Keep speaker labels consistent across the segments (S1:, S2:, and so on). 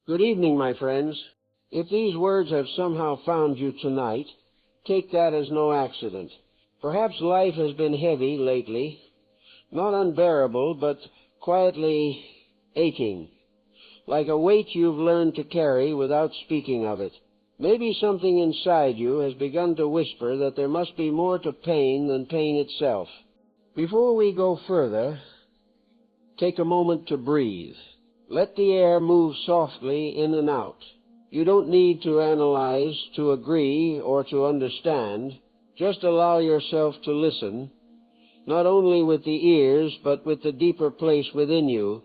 S1: Good evening, my friends. If these words have somehow found you tonight, take that as no accident. Perhaps life has been heavy lately, not unbearable, but quietly aching, like a weight you've learned to carry without speaking of it. Maybe something inside you has begun to whisper that there must be more to pain than pain itself. Before we go further, take a moment to breathe. Let the air move softly in and out. You don't need to analyze, to agree, or to understand. Just allow yourself to listen, not only with the ears, but with the deeper place within you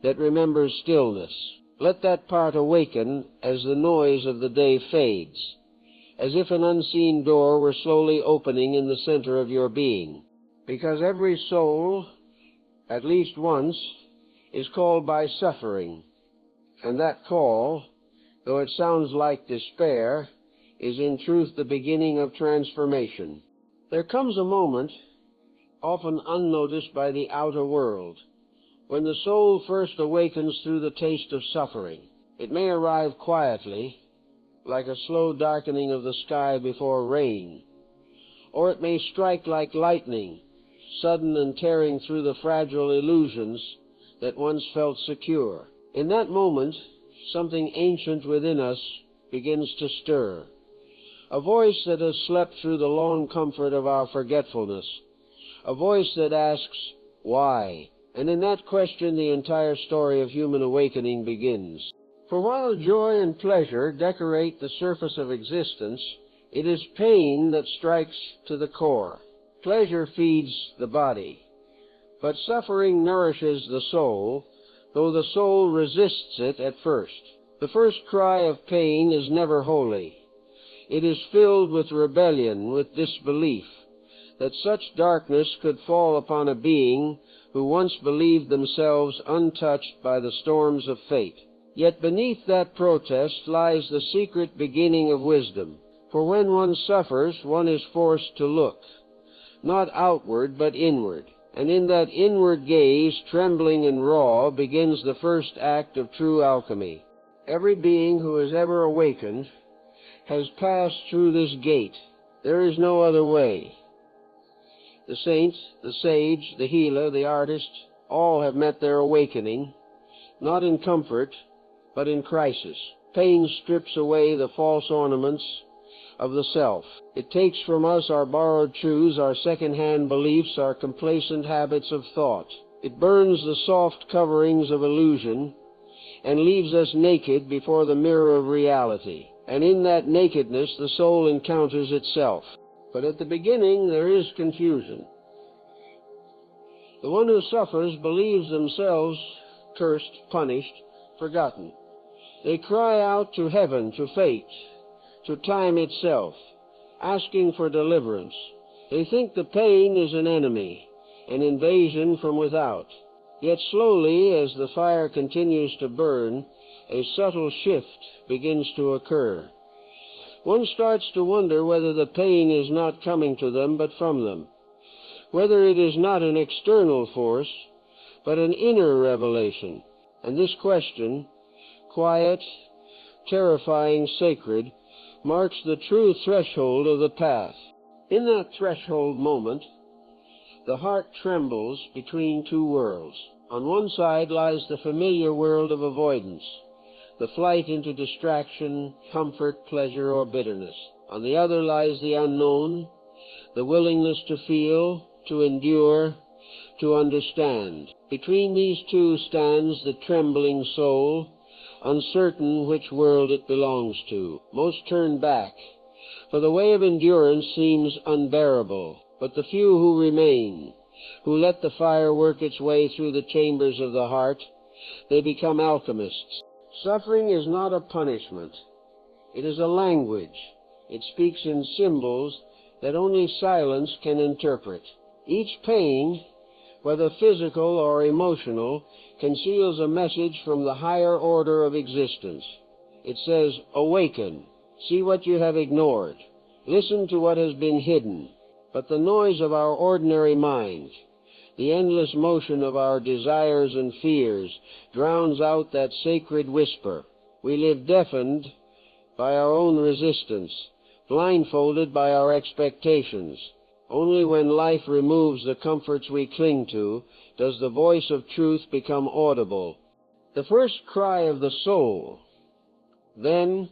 S1: that remembers stillness. Let that part awaken as the noise of the day fades, as if an unseen door were slowly opening in the center of your being. Because every soul, at least once, is called by suffering, and that call, though it sounds like despair, is in truth the beginning of transformation. There comes a moment, often unnoticed by the outer world, when the soul first awakens through the taste of suffering. It may arrive quietly, like a slow darkening of the sky before rain, or it may strike like lightning, sudden and tearing through the fragile illusions that once felt secure. In that moment, something ancient within us begins to stir. A voice that has slept through the long comfort of our forgetfulness. A voice that asks, why? And in that question, the entire story of human awakening begins. For while joy and pleasure decorate the surface of existence, it is pain that strikes to the core. Pleasure feeds the body, but suffering nourishes the soul, though the soul resists it at first. The first cry of pain is never holy. It is filled with rebellion, with disbelief, that such darkness could fall upon a being who once believed themselves untouched by the storms of fate. Yet beneath that protest lies the secret beginning of wisdom. For when one suffers, one is forced to look, not outward but inward. And in that inward gaze, trembling and raw, begins the first act of true alchemy. Every being who has ever awakened has passed through this gate. There is no other way. The saint, the sage, the healer, the artist, all have met their awakening, not in comfort, but in crisis. Pain strips away the false ornaments of the self. It takes from us our borrowed truths, our second-hand beliefs, our complacent habits of thought. It burns the soft coverings of illusion and leaves us naked before the mirror of reality. And in that nakedness the soul encounters itself. But at the beginning there is confusion. The one who suffers believes themselves cursed, punished, forgotten. They cry out to heaven, to fate, to time itself, asking for deliverance. They think the pain is an enemy, an invasion from without. Yet slowly, as the fire continues to burn, a subtle shift begins to occur. One starts to wonder whether the pain is not coming to them but from them, whether it is not an external force but an inner revelation. And this question, quiet, terrifying, sacred, marks the true threshold of the path. In that threshold moment, the heart trembles between two worlds. On one side lies the familiar world of avoidance, the flight into distraction, comfort, pleasure, or bitterness. On the other lies the unknown, the willingness to feel, to endure, to understand. Between these two stands the trembling soul, uncertain which world it belongs to. Most turn back, for the way of endurance seems unbearable. But the few who remain, who let the fire work its way through the chambers of the heart, they become alchemists. Suffering is not a punishment. It is a language. It speaks in symbols that only silence can interpret. Each pain, whether physical or emotional, conceals a message from the higher order of existence. It says, awaken, see what you have ignored, listen to what has been hidden. But the noise of our ordinary mind, the endless motion of our desires and fears, drowns out that sacred whisper. We live deafened by our own resistance, blindfolded by our expectations. Only when life removes the comforts we cling to does the voice of truth become audible. The first cry of the soul, then,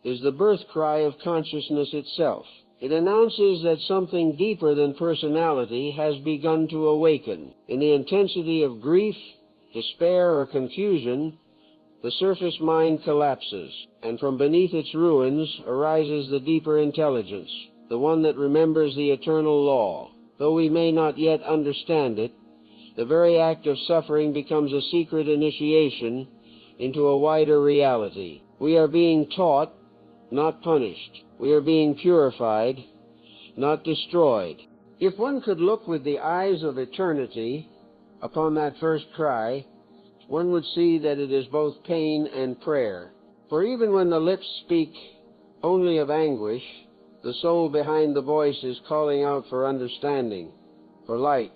S1: is the birth cry of consciousness itself. It announces that something deeper than personality has begun to awaken. In the intensity of grief, despair, or confusion, the surface mind collapses, and from beneath its ruins arises the deeper intelligence, the one that remembers the eternal law. Though we may not yet understand it, the very act of suffering becomes a secret initiation into a wider reality. We are being taught, not punished. We are being purified, not destroyed. If one could look with the eyes of eternity upon that first cry, one would see that it is both pain and prayer. For even when the lips speak only of anguish, the soul behind the voice is calling out for understanding, for light,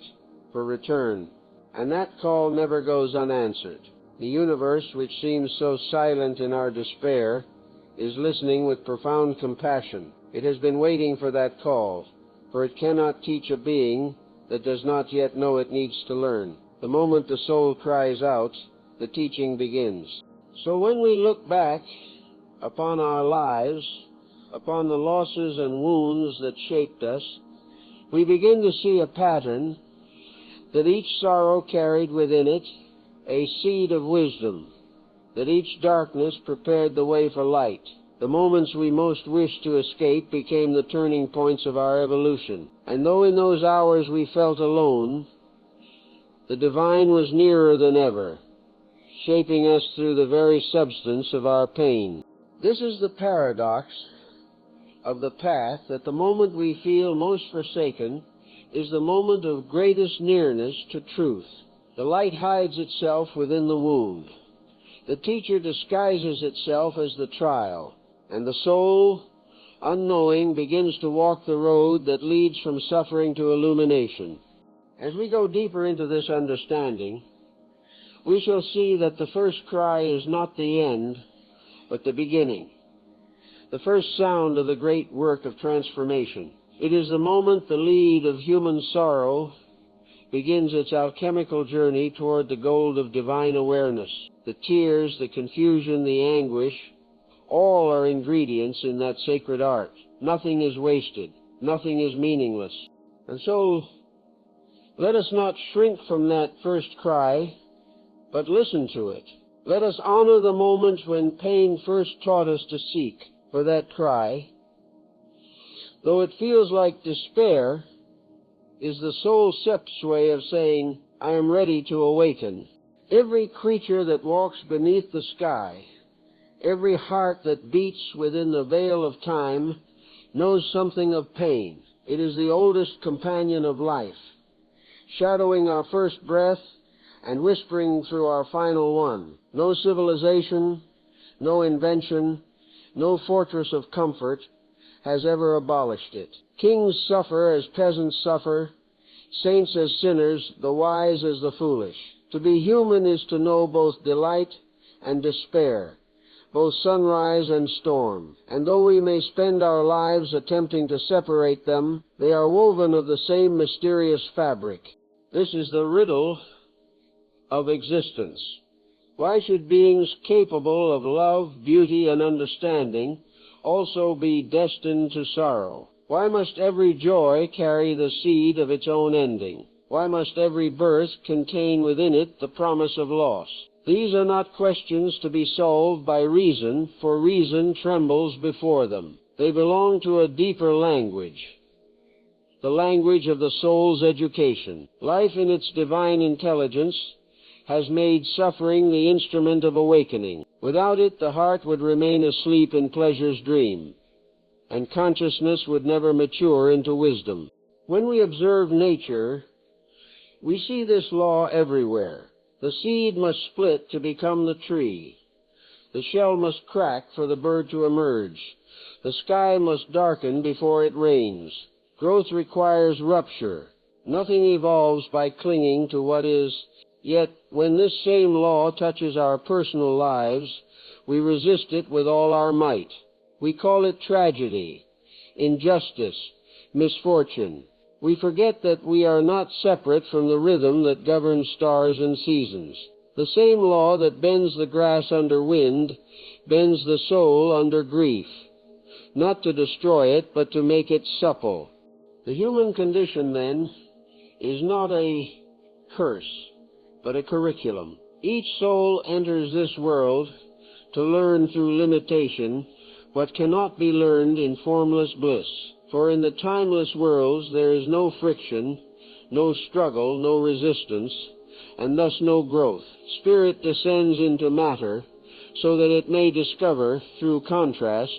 S1: for return. And that call never goes unanswered. The universe, which seems so silent in our despair, is listening with profound compassion. It has been waiting for that call, for it cannot teach a being that does not yet know it needs to learn. The moment the soul cries out, the teaching begins. So when we look back upon our lives, upon the losses and wounds that shaped us, we begin to see a pattern that each sorrow carried within it a seed of wisdom, that each darkness prepared the way for light. The moments we most wished to escape became the turning points of our evolution. And though in those hours we felt alone, the divine was nearer than ever, shaping us through the very substance of our pain. This is the paradox of the path, that the moment we feel most forsaken is the moment of greatest nearness to truth. The light hides itself within the wound. The teacher disguises itself as the trial, and the soul, unknowing, begins to walk the road that leads from suffering to illumination. As we go deeper into this understanding, we shall see that the first cry is not the end, but the beginning, the first sound of the great work of transformation. It is the moment the lead of human sorrow begins its alchemical journey toward the gold of divine awareness. The tears, the confusion, the anguish, all are ingredients in that sacred art. Nothing is wasted. Nothing is meaningless. And so, let us not shrink from that first cry, but listen to it. Let us honor the moment when pain first taught us to seek for that cry. Though it feels like despair, is the soul Sep's way of saying, I am ready to awaken. Every creature that walks beneath the sky, every heart that beats within the veil of time, knows something of pain. It is the oldest companion of life, shadowing our first breath and whispering through our final one. No civilization, no invention, no fortress of comfort has ever abolished it. Kings suffer as peasants suffer, saints as sinners, the wise as the foolish. To be human is to know both delight and despair, both sunrise and storm. And though we may spend our lives attempting to separate them, they are woven of the same mysterious fabric. This is the riddle of existence. Why should beings capable of love, beauty, and understanding also be destined to sorrow? Why must every joy carry the seed of its own ending? Why must every birth contain within it the promise of loss? These are not questions to be solved by reason, for reason trembles before them. They belong to a deeper language, the language of the soul's education. Life in its divine intelligence has made suffering the instrument of awakening. Without it, the heart would remain asleep in pleasure's dream, and consciousness would never mature into wisdom. When we observe nature, we see this law everywhere. The seed must split to become the tree. The shell must crack for the bird to emerge. The sky must darken before it rains. Growth requires rupture. Nothing evolves by clinging to what is. Yet, when this same law touches our personal lives, We resist it with all our might. We call it tragedy, injustice, misfortune. We forget that we are not separate from the rhythm that governs stars and seasons. The same law that bends the grass under wind bends the soul under grief, not to destroy it, but to make it supple. The human condition, then, is not a curse, but a curriculum. Each soul enters this world to learn through limitation what cannot be learned in formless bliss. For in the timeless worlds there is no friction, no struggle, no resistance, and thus no growth. Spirit descends into matter so that it may discover, through contrast,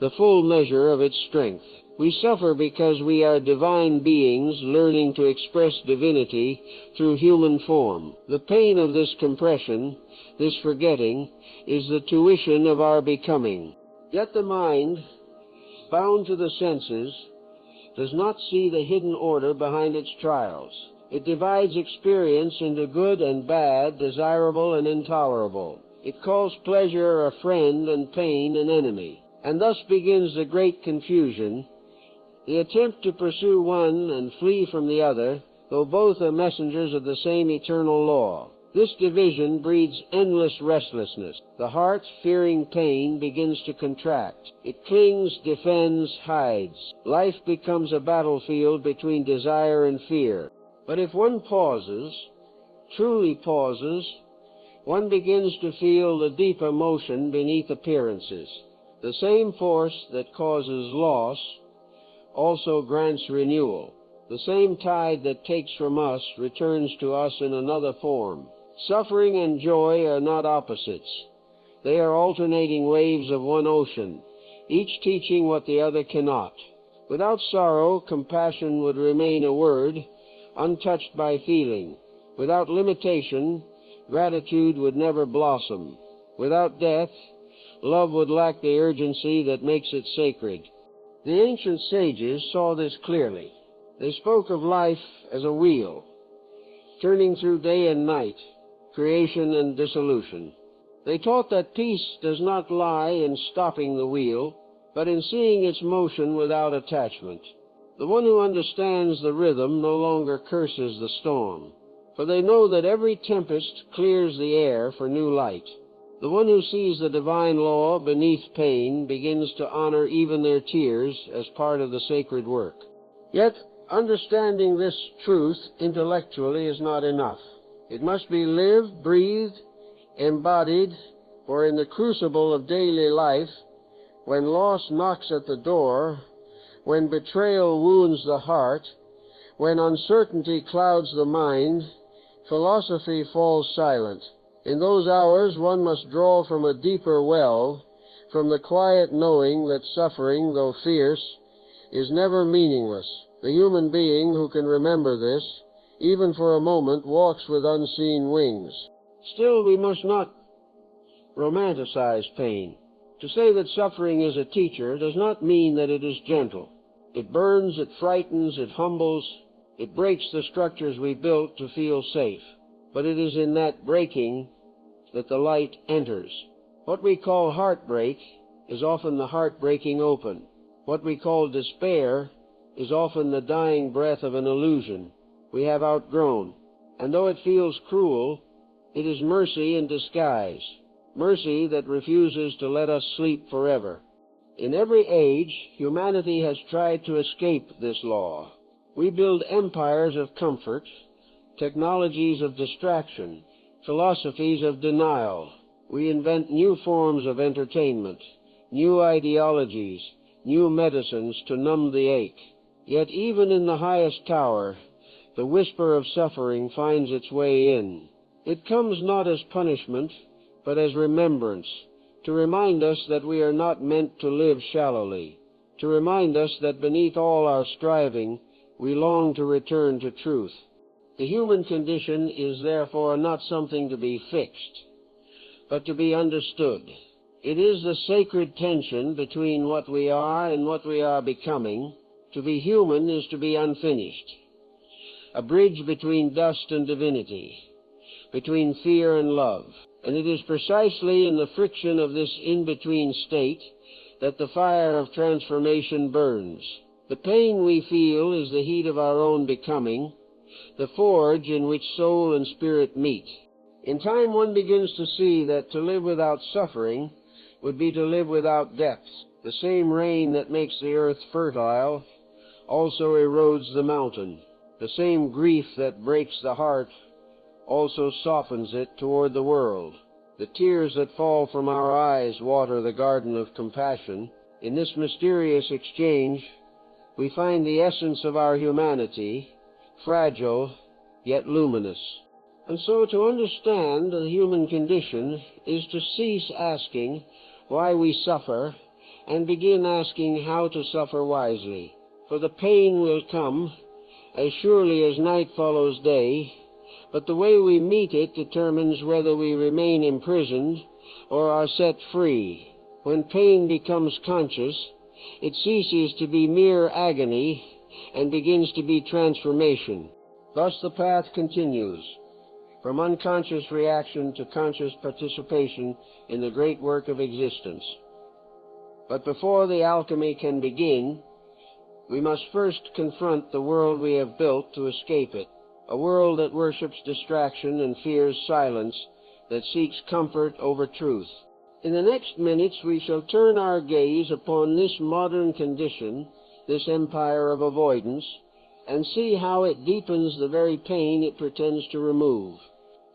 S1: the full measure of its strength. We suffer because we are divine beings learning to express divinity through human form. The pain of this compression, this forgetting, is the tuition of our becoming. Yet the mind, bound to the senses, does not see the hidden order behind its trials. It divides experience into good and bad, desirable and intolerable. It calls pleasure a friend and pain an enemy. And thus begins the great confusion, the attempt to pursue one and flee from the other, though both are messengers of the same eternal law. This division breeds endless restlessness. The heart, fearing pain, begins to contract. It clings, defends, hides. Life becomes a battlefield between desire and fear. But if one pauses, truly pauses, one begins to feel the deep emotion beneath appearances. The same force that causes loss also grants renewal. The same tide that takes from us returns to us in another form. Suffering and joy are not opposites. They are alternating waves of one ocean, each teaching what the other cannot. Without sorrow, compassion would remain a word, untouched by feeling. Without limitation, gratitude would never blossom. Without death, love would lack the urgency that makes it sacred. The ancient sages saw this clearly. They spoke of life as a wheel, turning through day and night, creation and dissolution. They taught that peace does not lie in stopping the wheel, but in seeing its motion without attachment. The one who understands the rhythm no longer curses the storm, for they know that every tempest clears the air for new light. The one who sees the divine law beneath pain begins to honor even their tears as part of the sacred work. Yet, understanding this truth intellectually is not enough. It must be lived, breathed, embodied, for in the crucible of daily life, when loss knocks at the door, when betrayal wounds the heart, when uncertainty clouds the mind, philosophy falls silent. In those hours one must draw from a deeper well, from the quiet knowing that suffering, though fierce, is never meaningless. The human being who can remember this, even for a moment, walks with unseen wings. Still, we must not romanticize pain. To say that suffering is a teacher does not mean that it is gentle. It burns, it frightens, it humbles, it breaks the structures we built to feel safe. But it is in that breaking that the light enters. What we call heartbreak is often the heart breaking open. What we call despair is often the dying breath of an illusion we have outgrown. And though it feels cruel, it is mercy in disguise, mercy that refuses to let us sleep forever. In every age, humanity has tried to escape this law. We build empires of comfort, technologies of distraction, philosophies of denial. We invent new forms of entertainment, new ideologies, new medicines to numb the ache. Yet even in the highest tower, the whisper of suffering finds its way in. It comes not as punishment, but as remembrance, to remind us that we are not meant to live shallowly, to remind us that beneath all our striving, we long to return to truth. The human condition is therefore not something to be fixed, but to be understood. It is the sacred tension between what we are and what we are becoming. To be human is to be unfinished, a bridge between dust and divinity, between fear and love. And it is precisely in the friction of this in-between state that the fire of transformation burns. The pain we feel is the heat of our own becoming, the forge in which soul and spirit meet. In time one begins to see that to live without suffering would be to live without depth. The same rain that makes the earth fertile also erodes the mountain. The same grief that breaks the heart also softens it toward the world. The tears that fall from our eyes water the garden of compassion. In this mysterious exchange, we find the essence of our humanity, fragile yet luminous. And so to understand the human condition is to cease asking why we suffer and begin asking how to suffer wisely. For the pain will come as surely as night follows day, but the way we meet it determines whether we remain imprisoned or are set free. When pain becomes conscious, it ceases to be mere agony and begins to be transformation. Thus the path continues, from unconscious reaction to conscious participation in the great work of existence. But before the alchemy can begin, we must first confront the world we have built to escape it, a world that worships distraction and fears silence, that seeks comfort over truth. In the next minutes we shall turn our gaze upon this modern condition, this empire of avoidance, and see how it deepens the very pain it pretends to remove.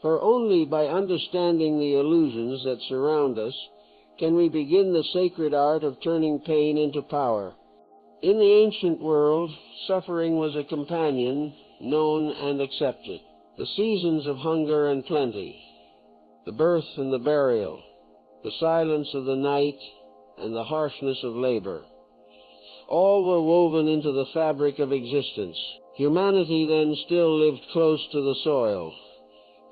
S1: For only by understanding the illusions that surround us can we begin the sacred art of turning pain into power. In the ancient world, suffering was a companion, known and accepted. The seasons of hunger and plenty, the birth and the burial, the silence of the night and the harshness of labor, all were woven into the fabric of existence. Humanity then still lived close to the soil,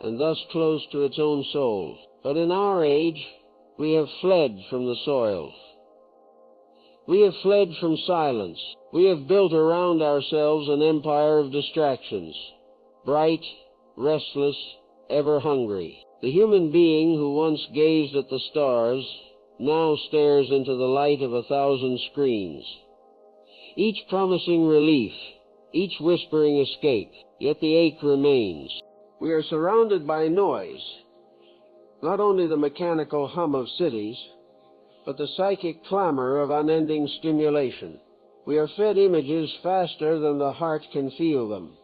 S1: and thus close to its own soul. But in our age, we have fled from the soil. We have fled from silence. We have built around ourselves an empire of distractions, bright, restless, ever hungry. The human being who once gazed at the stars now stares into the light of 1,000 screens, each promising relief, each whispering escape, yet the ache remains. We are surrounded by noise, not only the mechanical hum of cities, but the psychic clamor of unending stimulation. We are fed images faster than the heart can feel them,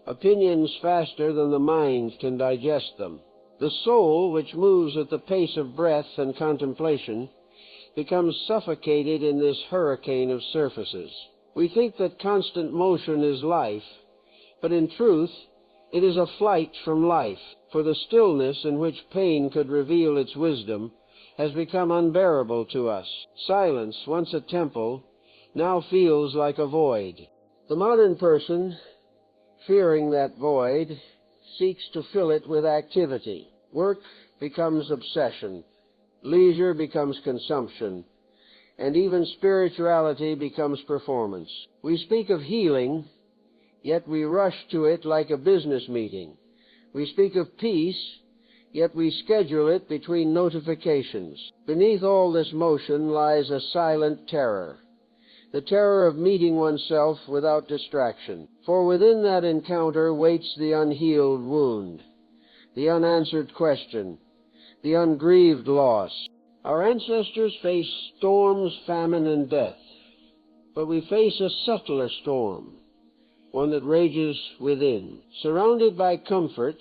S1: opinions faster than the mind can digest them. The soul, which moves at the pace of breath and contemplation, becomes suffocated in this hurricane of surfaces. We think that constant motion is life, but in truth, it is a flight from life, for the stillness in which pain could reveal its wisdom has become unbearable to us. Silence, once a temple, now feels like a void. The modern person, fearing that void, seeks to fill it with activity. Work becomes obsession, leisure becomes consumption, and even spirituality becomes performance. We speak of healing, yet we rush to it like a business meeting. We speak of peace, yet we schedule it between notifications. Beneath all this motion lies a silent terror, the terror of meeting oneself without distraction. For within that encounter waits the unhealed wound, the unanswered question, the ungrieved loss. Our ancestors faced storms, famine, and death, but we face a subtler storm, one that rages within. Surrounded by comfort,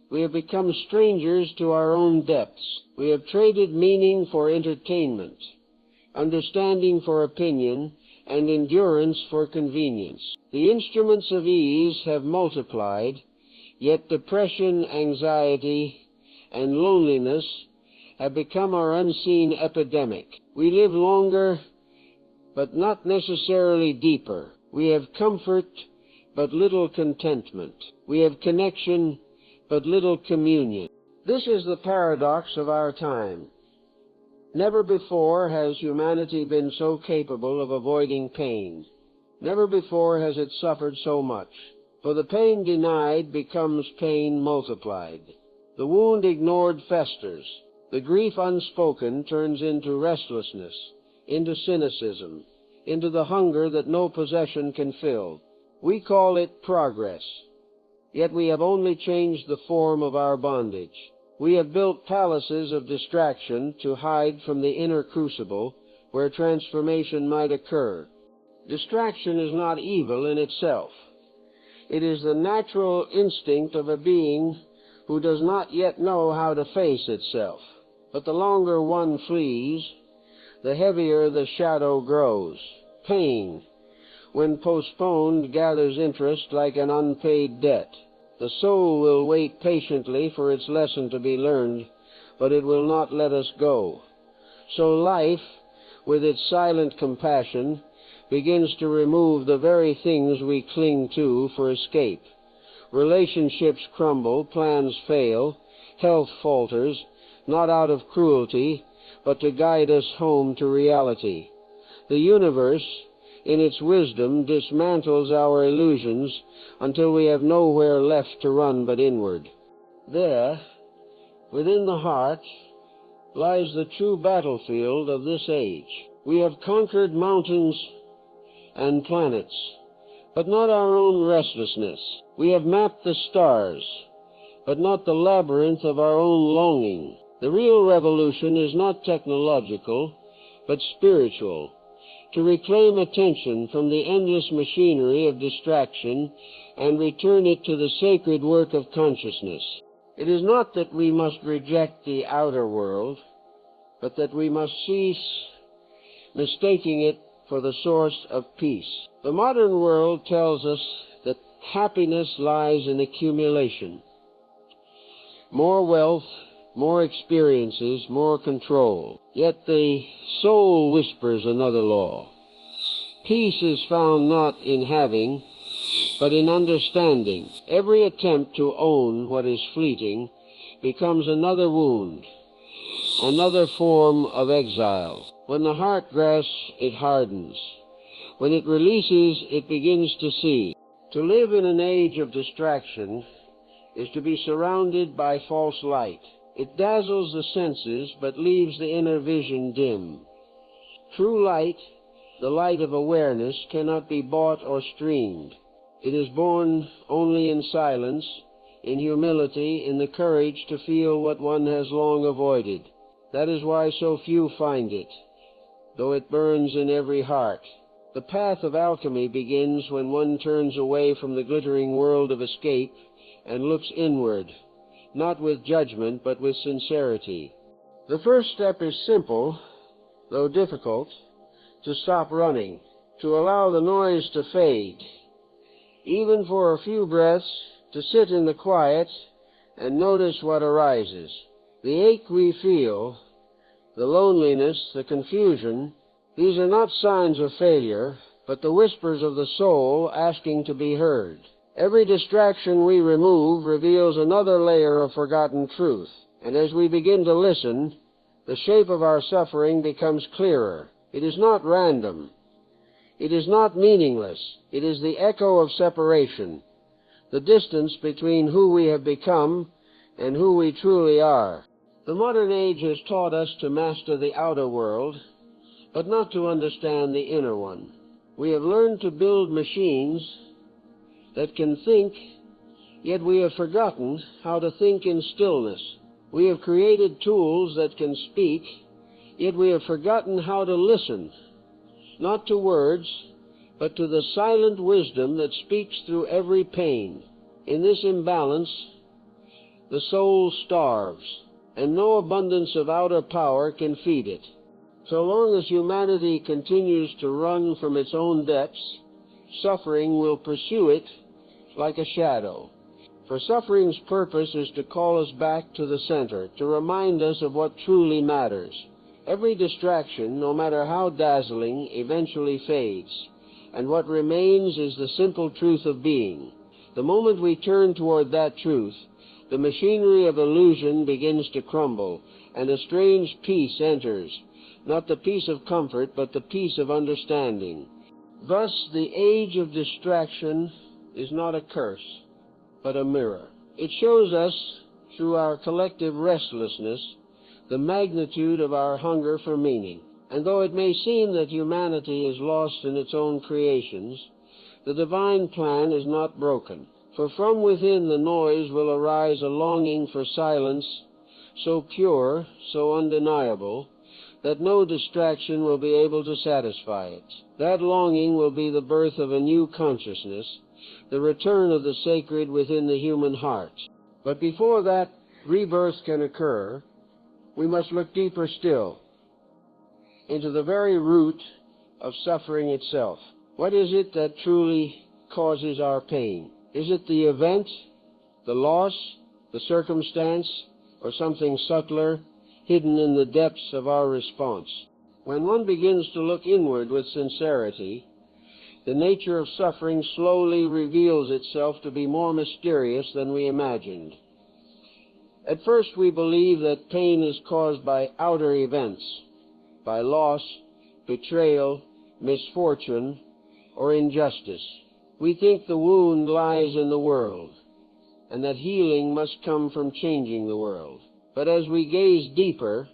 S1: we have become strangers to our own depths. We have traded meaning for entertainment, understanding for opinion, and endurance for convenience. The instruments of ease have multiplied, yet depression, anxiety, and loneliness have become our unseen epidemic. We live longer, but not necessarily deeper. We have comfort, but little contentment. We have connection, but little communion. This is the paradox of our time. Never before has humanity been so capable of avoiding pain. Never before has it suffered so much. For the pain denied becomes pain multiplied. The wound ignored festers. The grief unspoken turns into restlessness, into cynicism, into the hunger that no possession can fill. We call it progress. Yet we have only changed the form of our bondage. We have built palaces of distraction to hide from the inner crucible where transformation might occur. Distraction is not evil in itself. It is the natural instinct of a being who does not yet know how to face itself. But the longer one flees, the heavier the shadow grows. Pain, when postponed, gathers interest like an unpaid debt. The soul will wait patiently for its lesson to be learned, but it will not let us go. So life, with its silent compassion, begins to remove the very things we cling to for escape. Relationships crumble, plans fail, health falters, not out of cruelty, but to guide us home to reality. The universe, in its wisdom, dismantles our illusions until we have nowhere left to run but inward. There, within the heart, lies the true battlefield of this age. We have conquered mountains and planets, but not our own restlessness. We have mapped the stars, but not the labyrinth of our own longing. The real revolution is not technological, but spiritual, to reclaim attention from the endless machinery of distraction and return it to the sacred work of consciousness. It is not that we must reject the outer world, but that we must cease mistaking it for the source of peace. The modern world tells us that happiness lies in accumulation. More wealth, more experiences, more control. Yet the soul whispers another law. Peace is found not in having, but in understanding. Every attempt to own what is fleeting becomes another wound, another form of exile. When the heart grasps, it hardens. When it releases, it begins to see. To live in an age of distraction is to be surrounded by false light. It dazzles the senses, but leaves the inner vision dim. True light, the light of awareness, cannot be bought or streamed. It is born only in silence, in humility, in the courage to feel what one has long avoided. That is why so few find it, though it burns in every heart. The path of alchemy begins when one turns away from the glittering world of escape and looks inward, not with judgment, but with sincerity. The first step is simple, though difficult, to stop running, to allow the noise to fade, even for a few breaths, to sit in the quiet and notice what arises. The ache we feel, the loneliness, the confusion, these are not signs of failure, but the whispers of the soul asking to be heard. Every distraction we remove reveals another layer of forgotten truth, and as we begin to listen, the shape of our suffering becomes clearer. It is not random. It is not meaningless. It is the echo of separation, the distance between who we have become and who we truly are. The modern age has taught us to master the outer world, but not to understand the inner one. We have learned to build machines that can think, yet we have forgotten how to think in stillness. We have created tools that can speak, yet we have forgotten how to listen, not to words, but to the silent wisdom that speaks through every pain. In this imbalance, the soul starves, and no abundance of outer power can feed it. So long as humanity continues to run from its own depths, suffering will pursue it like a shadow. For suffering's purpose is to call us back to the center, to remind us of what truly matters. Every distraction, no matter how dazzling, eventually fades, and what remains is the simple truth of being. The moment we turn toward that truth, the machinery of illusion begins to crumble, and a strange peace enters, not the peace of comfort, but the peace of understanding. Thus, the age of distraction is not a curse, but a mirror. It shows us through our collective restlessness, the magnitude of our hunger for meaning. And though it may seem that humanity is lost in its own creations, the divine plan is not broken. For from within the noise will arise a longing for silence so pure, so undeniable, that no distraction will be able to satisfy it. That longing will be the birth of a new consciousness, the return of the sacred within the human heart. But before that rebirth can occur, we must look deeper still, into the very root of suffering itself. What is it that truly causes our pain? Is it the event, the loss, the circumstance, or something subtler, hidden in the depths of our response? When one begins to look inward with sincerity, the nature of suffering slowly reveals itself to be more mysterious than we imagined. At first we believe that pain is caused by outer events, by loss, betrayal, misfortune, or injustice. We think the wound lies in the world, and that healing must come from changing the world. But as we gaze deeper,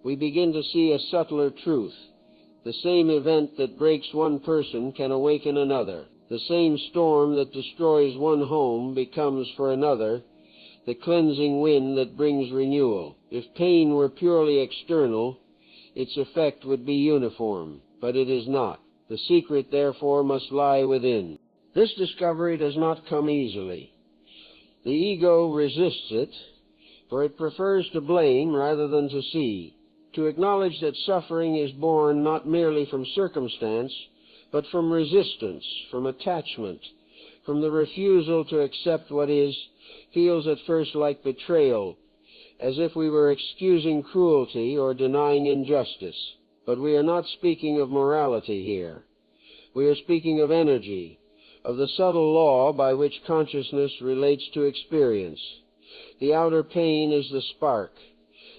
S1: we begin to see a subtler truth. The same event that breaks one person can awaken another. The same storm that destroys one home becomes for another the cleansing wind that brings renewal. If pain were purely external, its effect would be uniform, but it is not. The secret, therefore, must lie within. This discovery does not come easily. The ego resists it, for it prefers to blame rather than to see, to acknowledge that suffering is born not merely from circumstance, but from resistance, from attachment, from the refusal to accept what is, feels at first like betrayal, as if we were excusing cruelty or denying injustice. But we are not speaking of morality here. We are speaking of energy, of the subtle law by which consciousness relates to experience. The outer pain is the spark.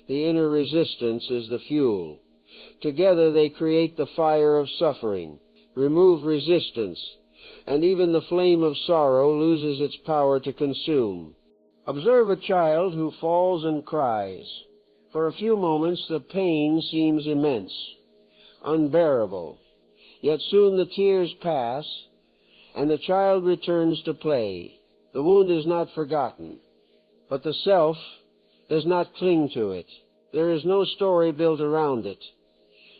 S1: The inner resistance is the fuel. Together they create the fire of suffering. Remove resistance, and even the flame of sorrow loses its power to consume. Observe a child who falls and cries. For a few moments the pain seems immense, unbearable. Yet soon the tears pass, and the child returns to play. The wound is not forgotten, but the self does not cling to it. There is no story built around it,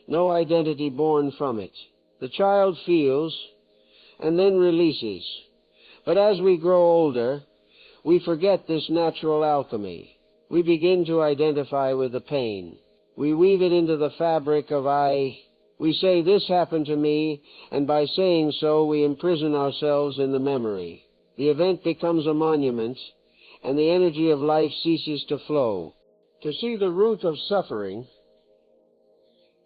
S1: no identity born from it. The child feels, and then releases. But as we grow older, we forget this natural alchemy. We begin to identify with the pain. We weave it into the fabric of I. We say, this happened to me, and by saying so, we imprison ourselves in the memory. The event becomes a monument, and the energy of life ceases to flow. To see the root of suffering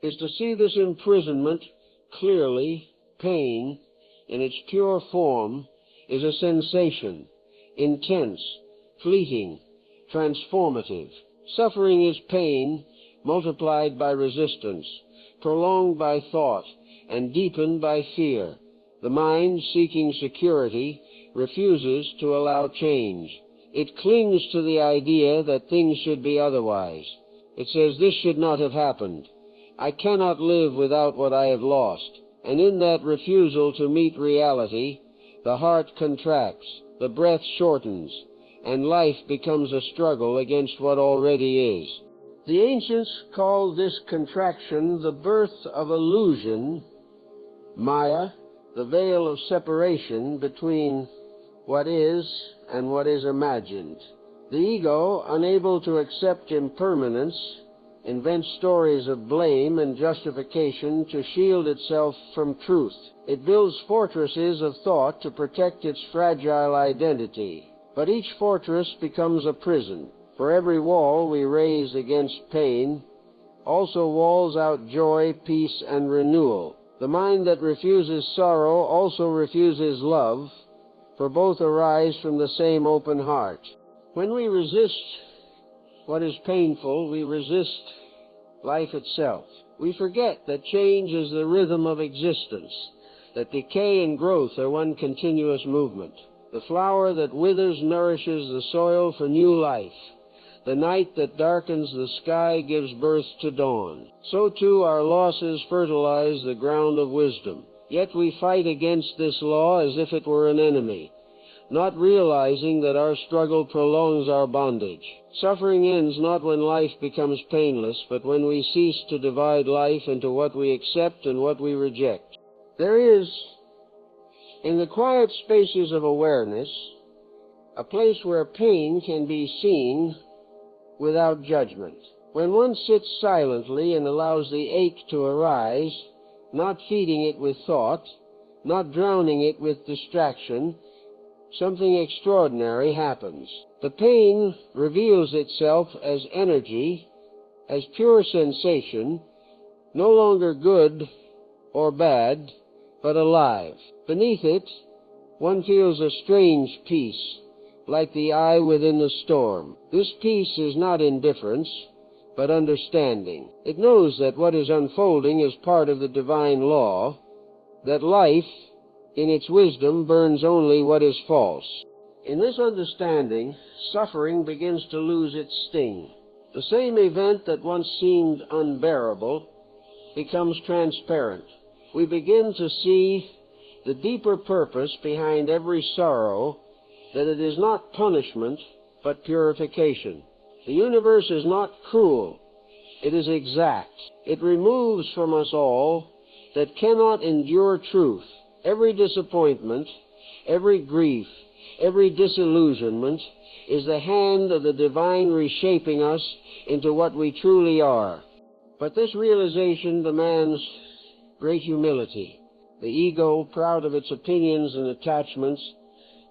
S1: is to see this imprisonment clearly. Pain, in its pure form, is a sensation, intense, fleeting, transformative. Suffering is pain multiplied by resistance, prolonged by thought, and deepened by fear. The mind, seeking security, refuses to allow change. It clings to the idea that things should be otherwise. It says, this should not have happened. I cannot live without what I have lost. And in that refusal to meet reality, the heart contracts, the breath shortens, and life becomes a struggle against what already is. The ancients called this contraction the birth of illusion, Maya, the veil of separation between what is and what is imagined. The ego, unable to accept impermanence, invents stories of blame and justification to shield itself from truth. It builds fortresses of thought to protect its fragile identity. But each fortress becomes a prison. For every wall we raise against pain also walls out joy, peace, and renewal. The mind that refuses sorrow also refuses love, for both arise from the same open heart. When we resist what is painful, we resist life itself. We forget that change is the rhythm of existence, that decay and growth are one continuous movement. The flower that withers nourishes the soil for new life. The night that darkens the sky gives birth to dawn. So too our losses fertilize the ground of wisdom. Yet we fight against this law as if it were an enemy, not realizing that our struggle prolongs our bondage. Suffering ends not when life becomes painless, but when we cease to divide life into what we accept and what we reject. There is, in the quiet spaces of awareness, a place where pain can be seen without judgment. When one sits silently and allows the ache to arise, not feeding it with thought, not drowning it with distraction, something extraordinary happens. The pain reveals itself as energy, as pure sensation, no longer good or bad, but alive. Beneath it, one feels a strange peace, like the eye within the storm. This peace is not indifference, but understanding. It knows that what is unfolding is part of the divine law, that life, in its wisdom, burns only what is false. In this understanding, suffering begins to lose its sting. The same event that once seemed unbearable becomes transparent. We begin to see the deeper purpose behind every sorrow, that it is not punishment, but purification. The universe is not cruel. It is exact. It removes from us all that cannot endure truth. Every disappointment, every grief, every disillusionment is the hand of the divine reshaping us into what we truly are. But this realization demands great humility. The ego, proud of its opinions and attachments,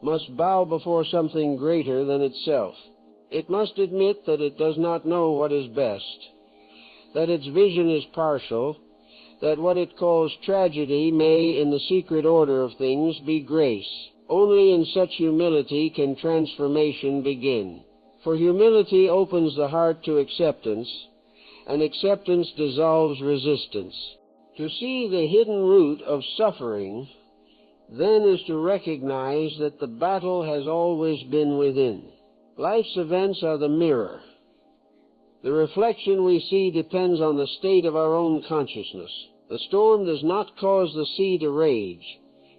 S1: must bow before something greater than itself. It must admit that it does not know what is best, that its vision is partial, that what it calls tragedy may, in the secret order of things, be grace. Only in such humility can transformation begin. For humility opens the heart to acceptance, and acceptance dissolves resistance. To see the hidden root of suffering, then, is to recognize that the battle has always been within. Life's events are the mirror. The reflection we see depends on the state of our own consciousness. The storm does not cause the sea to rage.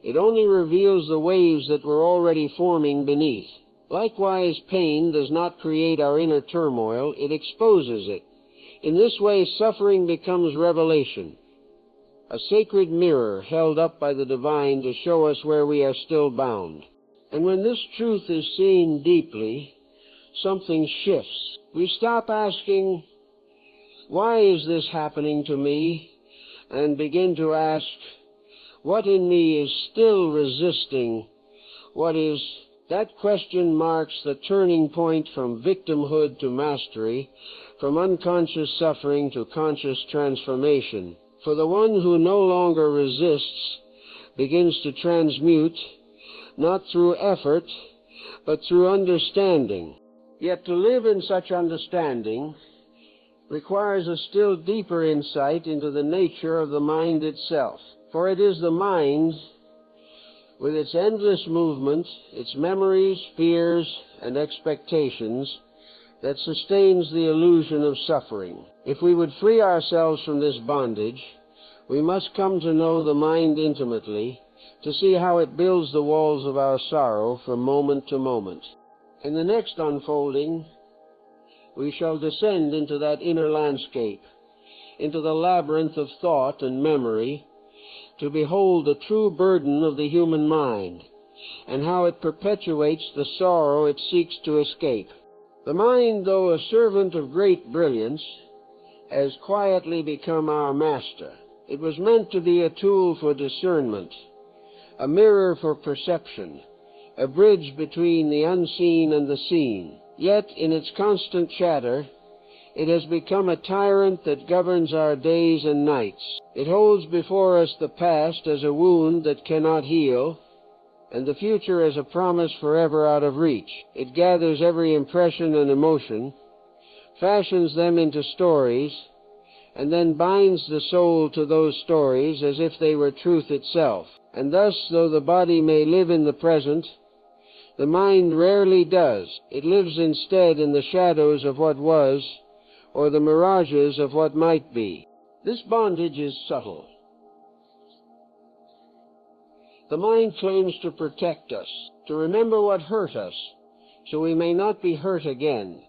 S1: It only reveals the waves that were already forming beneath. Likewise, pain does not create our inner turmoil, it exposes it. In this way, suffering becomes revelation, a sacred mirror held up by the divine to show us where we are still bound. And when this truth is seen deeply, something shifts. We stop asking, why is this happening to me? And begin to ask, what in me is still resisting what is? That question marks the turning point from victimhood to mastery, from unconscious suffering to conscious transformation. For the one who no longer resists begins to transmute, not through effort, but through understanding. Yet to live in such understanding requires a still deeper insight into the nature of the mind itself. For it is the mind, with its endless movement, its memories, fears, and expectations, that sustains the illusion of suffering. If we would free ourselves from this bondage, we must come to know the mind intimately, to see how it builds the walls of our sorrow from moment to moment. In the next unfolding, we shall descend into that inner landscape, into the labyrinth of thought and memory, to behold the true burden of the human mind, and how it perpetuates the sorrow it seeks to escape. The mind, though a servant of great brilliance, has quietly become our master. It was meant to be a tool for discernment, a mirror for perception, a bridge between the unseen and the seen. Yet, in its constant chatter, it has become a tyrant that governs our days and nights. It holds before us the past as a wound that cannot heal, and the future as a promise forever out of reach. It gathers every impression and emotion, fashions them into stories, and then binds the soul to those stories as if they were truth itself. And thus, though the body may live in the present, The mind rarely does. It lives instead in the shadows of what was, or the mirages of what might be. This bondage is subtle. The mind claims to protect us, to remember what hurt us, so we may not be hurt again,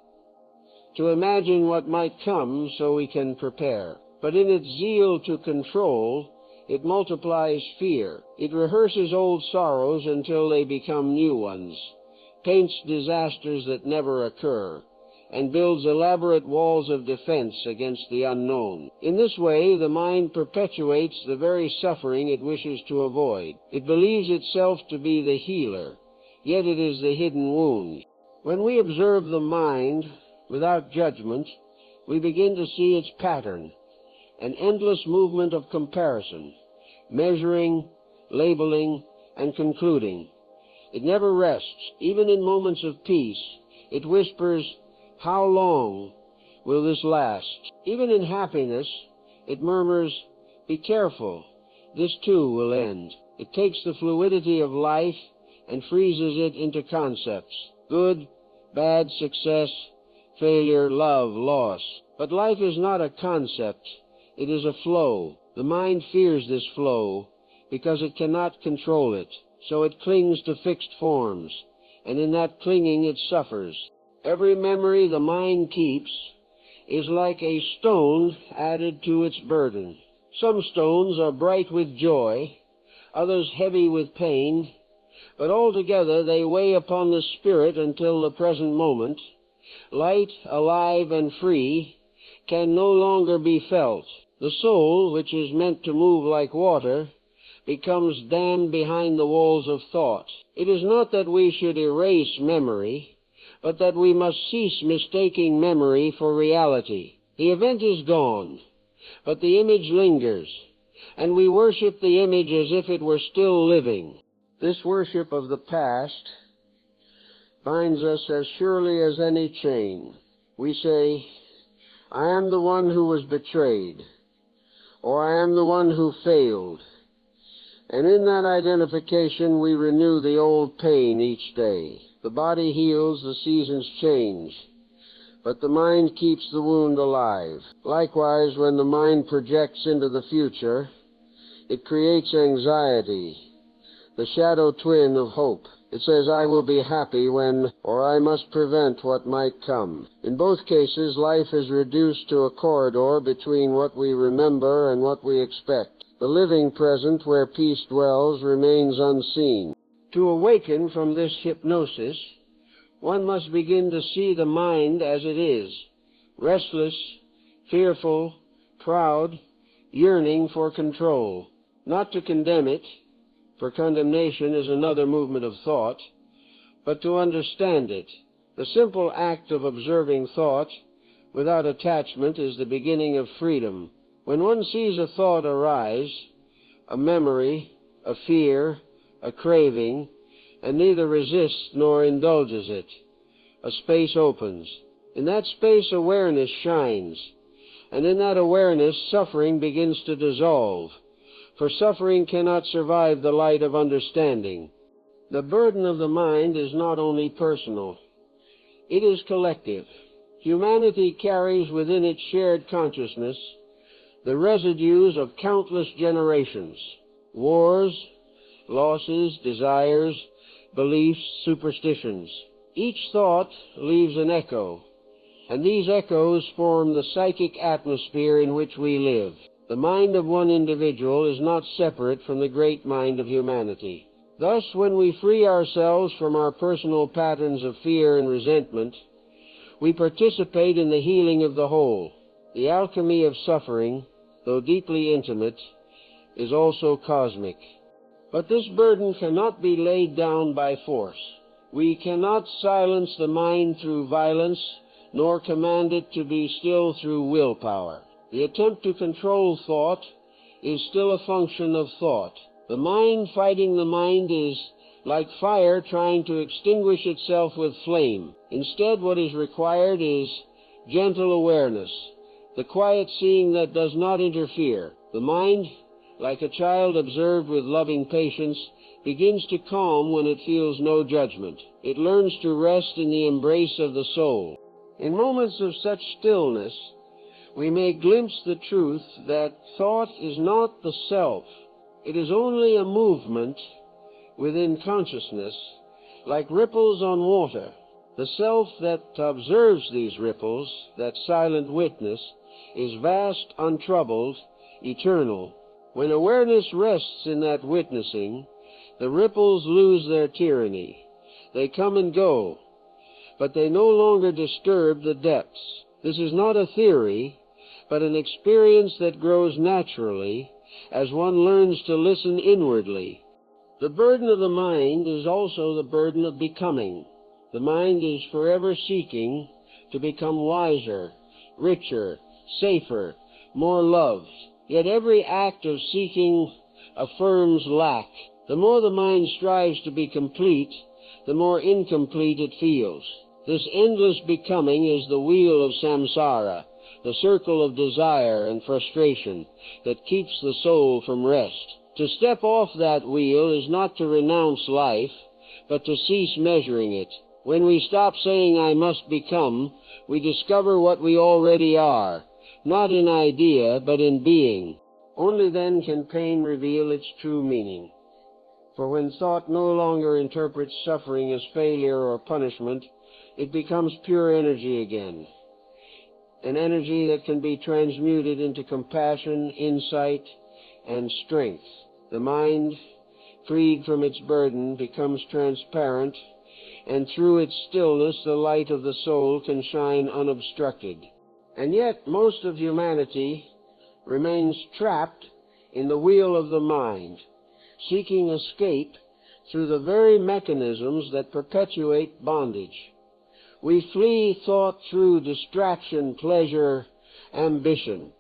S1: to imagine what might come so we can prepare. But in its zeal to control, it multiplies fear. It rehearses old sorrows until they become new ones, paints disasters that never occur, and builds elaborate walls of defense against the unknown. In this way, the mind perpetuates the very suffering it wishes to avoid. It believes itself to be the healer, yet it is the hidden wound. When we observe the mind without judgment, we begin to see its pattern, an endless movement of comparison, measuring, labeling, and concluding. It never rests. Even in moments of peace, it whispers, "How long will this last?" Even in happiness, it murmurs, "Be careful, this too will end." It takes the fluidity of life and freezes it into concepts: good, bad, success, failure, love, loss. But life is not a concept. It is a flow. The mind fears this flow because it cannot control it, so it clings to fixed forms, and in that clinging it suffers. Every memory the mind keeps is like a stone added to its burden. Some stones are bright with joy, others heavy with pain, but altogether they weigh upon the spirit until the present moment, light, alive, and free, can no longer be felt. The soul, which is meant to move like water, becomes dammed behind the walls of thought. It is not that we should erase memory, but that we must cease mistaking memory for reality. The event is gone, but the image lingers, and we worship the image as if it were still living. This worship of the past binds us as surely as any chain. We say, "I am the one who was betrayed," or "I am the one who failed." And in that identification we renew the old pain each day. The body heals, the seasons change, but the mind keeps the wound alive. Likewise, when the mind projects into the future, it creates anxiety, the shadow twin of hope. It says, "I will be happy when," or "I must prevent what might come." In both cases, life is reduced to a corridor between what we remember and what we expect. The living present, where peace dwells, remains unseen. To awaken from this hypnosis, one must begin to see the mind as it is, restless, fearful, proud, yearning for control. Not to condemn it, for condemnation is another movement of thought, but to understand it. The simple act of observing thought without attachment is the beginning of freedom. When one sees a thought arise, a memory, a fear, a craving, and neither resists nor indulges it, a space opens. In that space awareness shines, and in that awareness suffering begins to dissolve, for suffering cannot survive the light of understanding. The burden of the mind is not only personal, it is collective. Humanity carries within its shared consciousness the residues of countless generations: wars, losses, desires, beliefs, superstitions. Each thought leaves an echo, and these echoes form the psychic atmosphere in which we live. The mind of one individual is not separate from the great mind of humanity. Thus, when we free ourselves from our personal patterns of fear and resentment, we participate in the healing of the whole. The alchemy of suffering, though deeply intimate, is also cosmic. But this burden cannot be laid down by force. We cannot silence the mind through violence, nor command it to be still through willpower. The attempt to control thought is still a function of thought. The mind fighting the mind is like fire trying to extinguish itself with flame. Instead, what is required is gentle awareness, the quiet seeing that does not interfere. The mind, like a child observed with loving patience, begins to calm when it feels no judgment. It learns to rest in the embrace of the soul. In moments of such stillness, we may glimpse the truth that thought is not the self. It is only a movement within consciousness, like ripples on water. The self that observes these ripples, that silent witness, is vast, untroubled, eternal. When awareness rests in that witnessing, the ripples lose their tyranny. They come and go, but they no longer disturb the depths. This is not a theory, but an experience that grows naturally as one learns to listen inwardly. The burden of the mind is also the burden of becoming. The mind is forever seeking to become wiser, richer, safer, more loved. Yet every act of seeking affirms lack. The more the mind strives to be complete, the more incomplete it feels. This endless becoming is the wheel of samsara, the circle of desire and frustration that keeps the soul from rest. To step off that wheel is not to renounce life, but to cease measuring it. When we stop saying, "I must become," we discover what we already are, not in idea, but in being. Only then can pain reveal its true meaning. For when thought no longer interprets suffering as failure or punishment, it becomes pure energy again. An energy that can be transmuted into compassion, insight, and strength. The mind, freed from its burden, becomes transparent, and through its stillness the light of the soul can shine unobstructed. And yet most of humanity remains trapped in the wheel of the mind, seeking escape through the very mechanisms that perpetuate bondage. We flee thought through distraction, pleasure, ambition.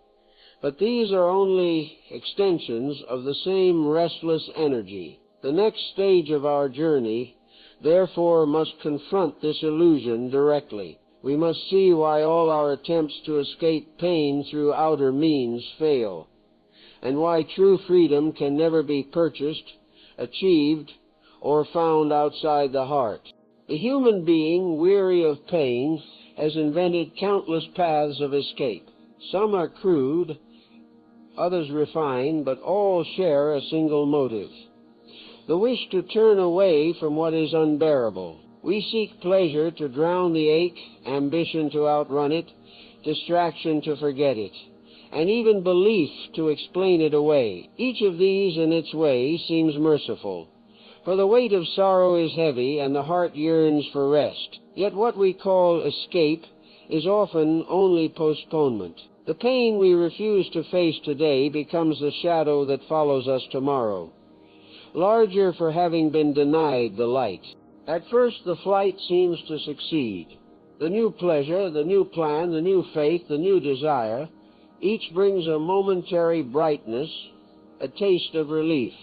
S1: But these are only extensions of the same restless energy. The next stage of our journey, therefore, must confront this illusion directly. We must see why all our attempts to escape pain through outer means fail, and why true freedom can never be purchased, achieved, or found outside the heart. The human being, weary of pain, has invented countless paths of escape. Some are crude, others refined, but all share a single motive: the wish to turn away from what is unbearable. We seek pleasure to drown the ache, ambition to outrun it, distraction to forget it, and even belief to explain it away. Each of these in its way seems merciful, for the weight of sorrow is heavy and the heart yearns for rest. Yet what we call escape is often only postponement. The pain we refuse to face today becomes the shadow that follows us tomorrow, larger for having been denied the light. At first the flight seems to succeed. The new pleasure, the new plan, the new faith, the new desire, each brings a momentary brightness, a taste of relief.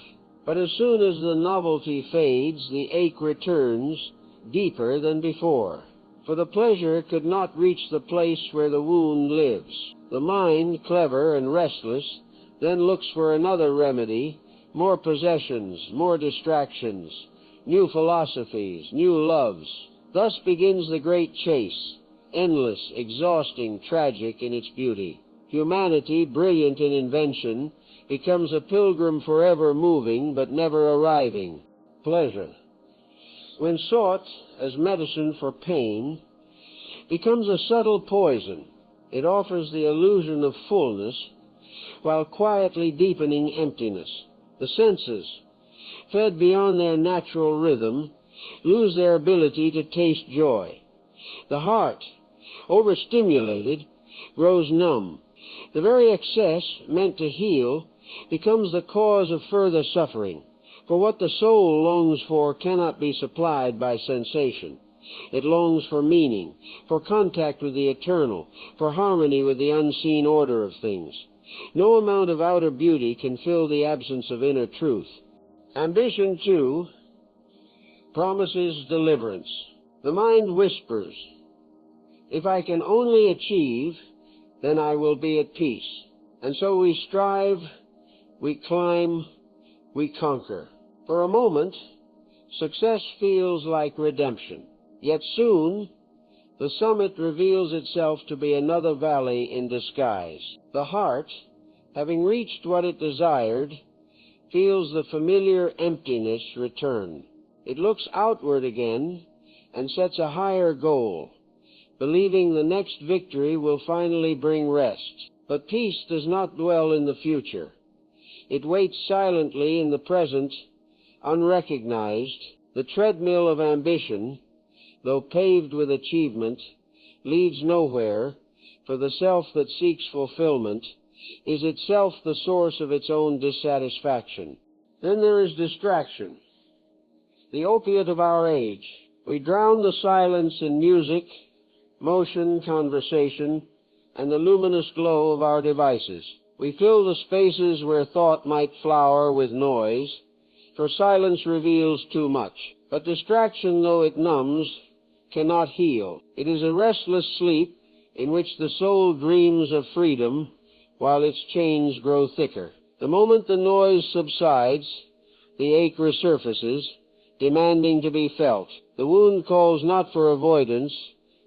S1: But as soon as the novelty fades, the ache returns, deeper than before. For the pleasure could not reach the place where the wound lives. The mind, clever and restless, then looks for another remedy, more possessions, more distractions, new philosophies, new loves. Thus begins the great chase, endless, exhausting, tragic in its beauty. Humanity, brilliant in invention, becomes a pilgrim forever moving but never arriving. Pleasure, when sought as medicine for pain, becomes a subtle poison. It offers the illusion of fullness while quietly deepening emptiness. The senses, fed beyond their natural rhythm, lose their ability to taste joy. The heart, overstimulated, grows numb. The very excess meant to heal becomes the cause of further suffering, for what the soul longs for cannot be supplied by sensation. It longs for meaning, for contact with the eternal, for harmony with the unseen order of things. No amount of outer beauty can fill the absence of inner truth. Ambition, too, promises deliverance. The mind whispers, "If I can only achieve, then I will be at peace." And so we strive We climb, we conquer. For a moment, success feels like redemption. Yet soon, the summit reveals itself to be another valley in disguise. The heart, having reached what it desired, feels the familiar emptiness return. It looks outward again and sets a higher goal, believing the next victory will finally bring rest. But peace does not dwell in the future. It waits silently in the present, unrecognized. The treadmill of ambition, though paved with achievement, leads nowhere, for the self that seeks fulfillment is itself the source of its own dissatisfaction. Then there is distraction, the opiate of our age. We drown the silence in music, motion, conversation, and the luminous glow of our devices. We fill the spaces where thought might flower with noise, for silence reveals too much. But distraction, though it numbs, cannot heal. It is a restless sleep in which the soul dreams of freedom while its chains grow thicker. The moment the noise subsides, the ache resurfaces, demanding to be felt. The wound calls not for avoidance,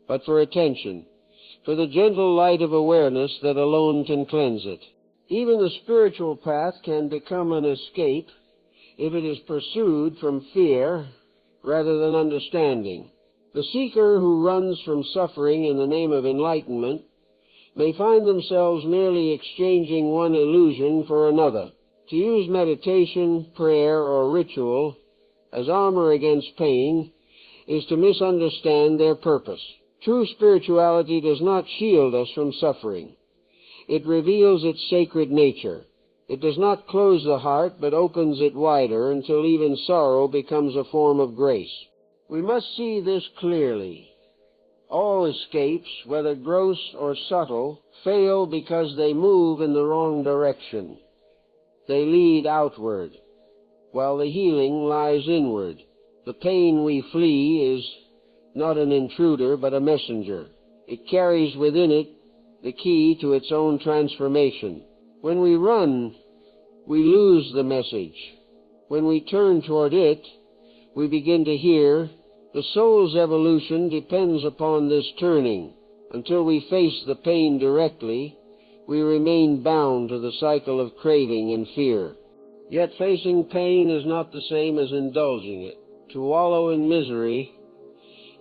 S1: but for attention, for the gentle light of awareness that alone can cleanse it. Even the spiritual path can become an escape if it is pursued from fear rather than understanding. The seeker who runs from suffering in the name of enlightenment may find themselves merely exchanging one illusion for another. To use meditation, prayer, or ritual as armor against pain is to misunderstand their purpose. True spirituality does not shield us from suffering. It reveals its sacred nature. It does not close the heart, but opens it wider until even sorrow becomes a form of grace. We must see this clearly. All escapes, whether gross or subtle, fail because they move in the wrong direction. They lead outward, while the healing lies inward. The pain we flee is not an intruder, but a messenger. It carries within it the key to its own transformation. When we run, we lose the message. When we turn toward it, we begin to hear. The soul's evolution depends upon this turning. Until we face the pain directly, we remain bound to the cycle of craving and fear. Yet facing pain is not the same as indulging it. To wallow in misery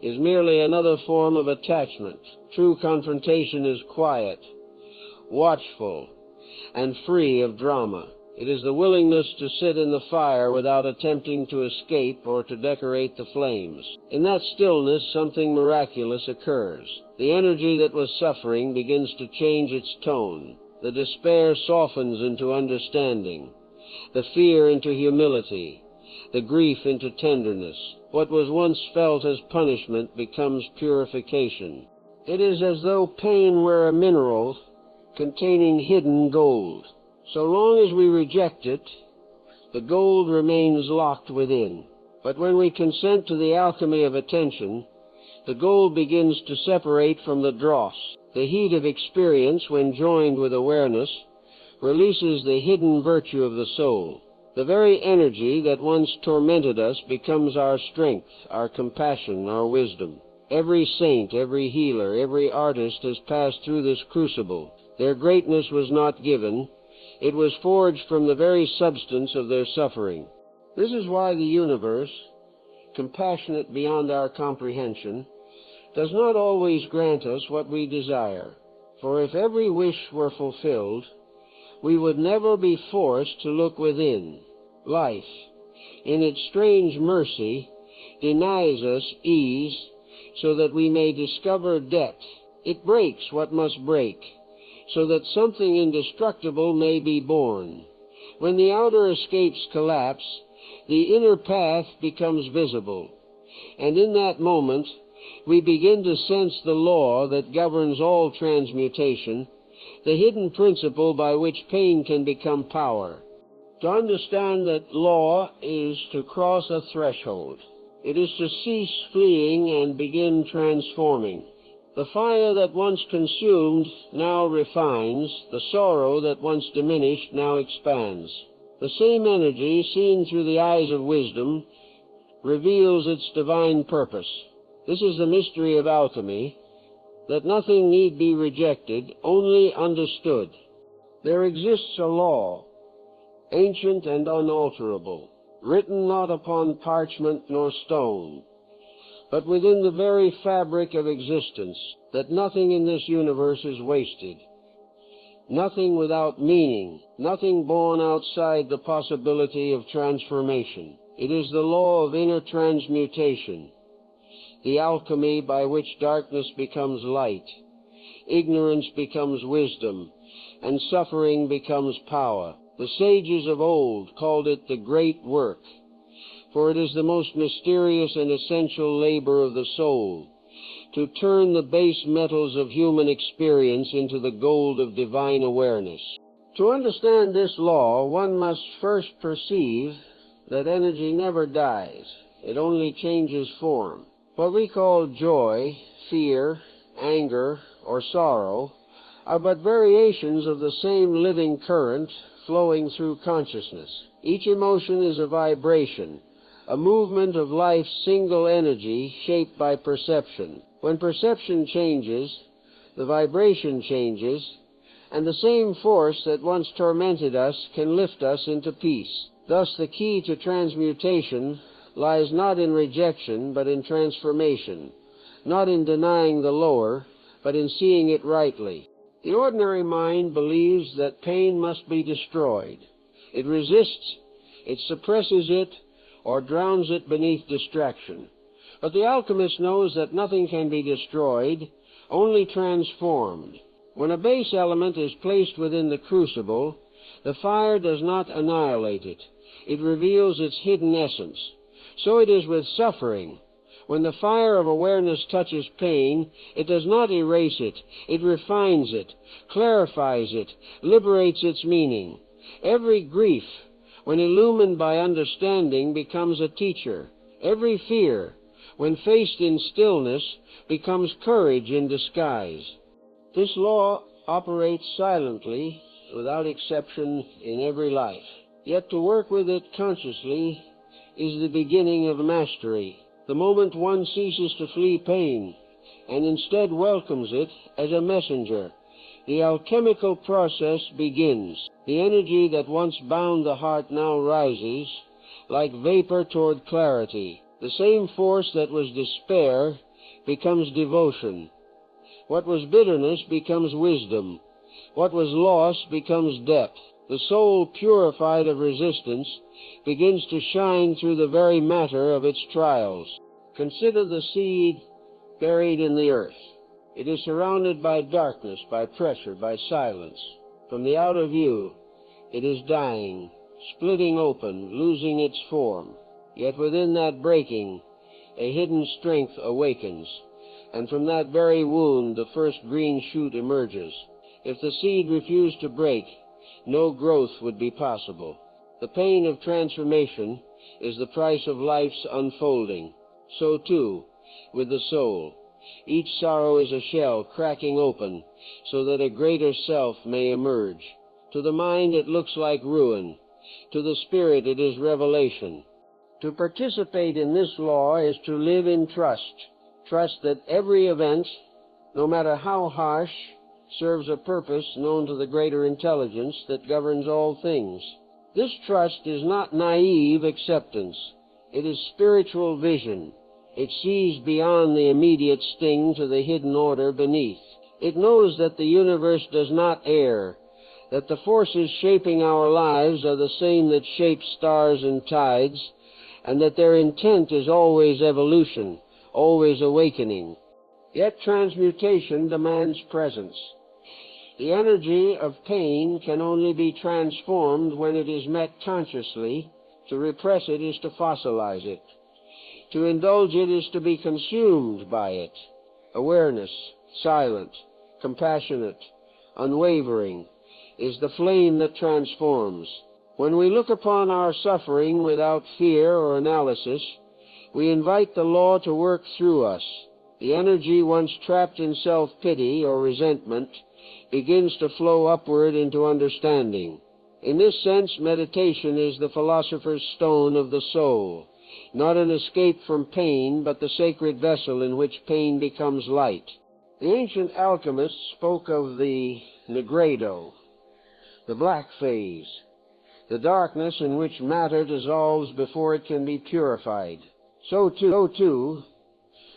S1: is merely another form of attachment. True confrontation is quiet, watchful, and free of drama. It is the willingness to sit in the fire without attempting to escape or to decorate the flames. In that stillness, something miraculous occurs. The energy that was suffering begins to change its tone. The despair softens into understanding, the fear into humility, the grief into tenderness. What was once felt as punishment becomes purification. It is as though pain were a mineral containing hidden gold. So long as we reject it, the gold remains locked within. But when we consent to the alchemy of attention, the gold begins to separate from the dross. The heat of experience, when joined with awareness, releases the hidden virtue of the soul. The very energy that once tormented us becomes our strength, our compassion, our wisdom. Every saint, every healer, every artist has passed through this crucible. Their greatness was not given. It was forged from the very substance of their suffering. This is why the universe, compassionate beyond our comprehension, does not always grant us what we desire. For if every wish were fulfilled, we would never be forced to look within. Life, in its strange mercy, denies us ease so that we may discover depth. It breaks what must break, so that something indestructible may be born. When the outer escapes collapse, the inner path becomes visible, and in that moment we begin to sense the law that governs all transmutation, the hidden principle by which pain can become power. To understand that law is to cross a threshold. It is to cease fleeing and begin transforming. The fire that once consumed now refines, the sorrow that once diminished now expands. The same energy, seen through the eyes of wisdom, reveals its divine purpose. This is the mystery of alchemy, that nothing need be rejected, only understood. There exists a law, ancient and unalterable, written not upon parchment nor stone, but within the very fabric of existence, that nothing in this universe is wasted, nothing without meaning, nothing born outside the possibility of transformation. It is the law of inner transmutation, the alchemy by which darkness becomes light, ignorance becomes wisdom, and suffering becomes power. The sages of old called it the great work, for it is the most mysterious and essential labor of the soul, to turn the base metals of human experience into the gold of divine awareness. To understand this law, one must first perceive that energy never dies. It only changes form. What we call joy, fear, anger, or sorrow are but variations of the same living current flowing through consciousness. Each emotion is a vibration, a movement of life's single energy shaped by perception. When perception changes, the vibration changes, and the same force that once tormented us can lift us into peace. Thus, the key to transmutation lies not in rejection, but in transformation, not in denying the lower, but in seeing it rightly. The ordinary mind believes that pain must be destroyed. It resists, it suppresses it, or drowns it beneath distraction. But the alchemist knows that nothing can be destroyed, only transformed. When a base element is placed within the crucible, the fire does not annihilate it. It reveals its hidden essence. So it is with suffering. When the fire of awareness touches pain, it does not erase it. It refines it, clarifies it, liberates its meaning. Every grief, when illumined by understanding, becomes a teacher. Every fear, when faced in stillness, becomes courage in disguise. This law operates silently, without exception, in every life. Yet to work with it consciously is the beginning of mastery. The moment one ceases to flee pain, and instead welcomes it as a messenger, the alchemical process begins. The energy that once bound the heart now rises, like vapor toward clarity. The same force that was despair becomes devotion. What was bitterness becomes wisdom. What was loss becomes depth. The soul, purified of resistance, begins to shine through the very matter of its trials. Consider the seed buried in the earth. It is surrounded by darkness, by pressure, by silence. From the outer view, it is dying, splitting open, losing its form. Yet within that breaking, a hidden strength awakens, and from that very wound the first green shoot emerges. If the seed refused to break, no growth would be possible. The pain of transformation is the price of life's unfolding. So too, with the soul. Each sorrow is a shell cracking open, so that a greater self may emerge. To the mind it looks like ruin. To the spirit it is revelation. To participate in this law is to live in trust. Trust that every event, no matter how harsh, serves a purpose known to the greater intelligence that governs all things. This trust is not naive acceptance. It is spiritual vision. It sees beyond the immediate sting to the hidden order beneath. It knows that the universe does not err, that the forces shaping our lives are the same that shape stars and tides, and that their intent is always evolution, always awakening. Yet transmutation demands presence. The energy of pain can only be transformed when it is met consciously. To repress it is to fossilize it. To indulge it is to be consumed by it. Awareness, silent, compassionate, unwavering, is the flame that transforms. When we look upon our suffering without fear or analysis, we invite the law to work through us. The energy once trapped in self-pity or resentment begins to flow upward into understanding. In this sense, meditation is the philosopher's stone of the soul, not an escape from pain, but the sacred vessel in which pain becomes light. The ancient alchemists spoke of the negredo, the black phase, the darkness in which matter dissolves before it can be purified. So too,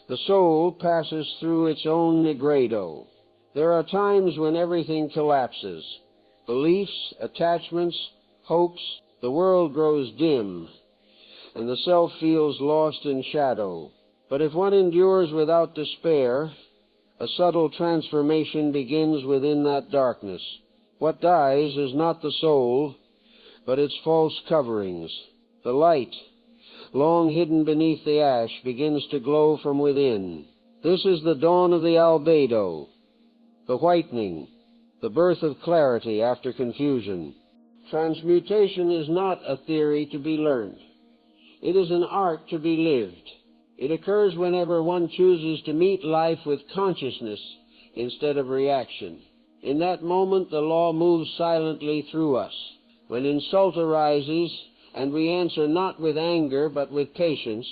S1: the soul passes through its own negredo. There are times when everything collapses. Beliefs, attachments, hopes, the world grows dim, and the self feels lost in shadow. But if one endures without despair, a subtle transformation begins within that darkness. What dies is not the soul, but its false coverings. The light, long hidden beneath the ash, begins to glow from within. This is the dawn of the albedo, the whitening, the birth of clarity after confusion. Transmutation is not a theory to be learned. It is an art to be lived. It occurs whenever one chooses to meet life with consciousness instead of reaction. In that moment, the law moves silently through us. When insult arises, and we answer not with anger but with patience,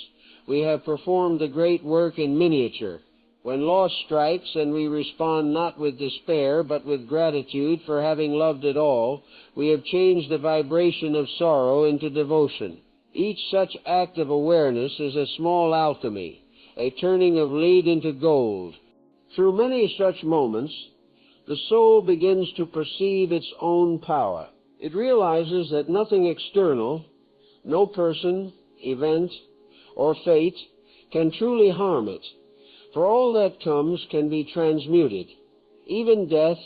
S1: we have performed the great work in miniature. When loss strikes and we respond not with despair but with gratitude for having loved it all, we have changed the vibration of sorrow into devotion. Each such act of awareness is a small alchemy, a turning of lead into gold. Through many such moments, the soul begins to perceive its own power. It realizes that nothing external, no person, event, or fate can truly harm it, for all that comes can be transmuted. Even death,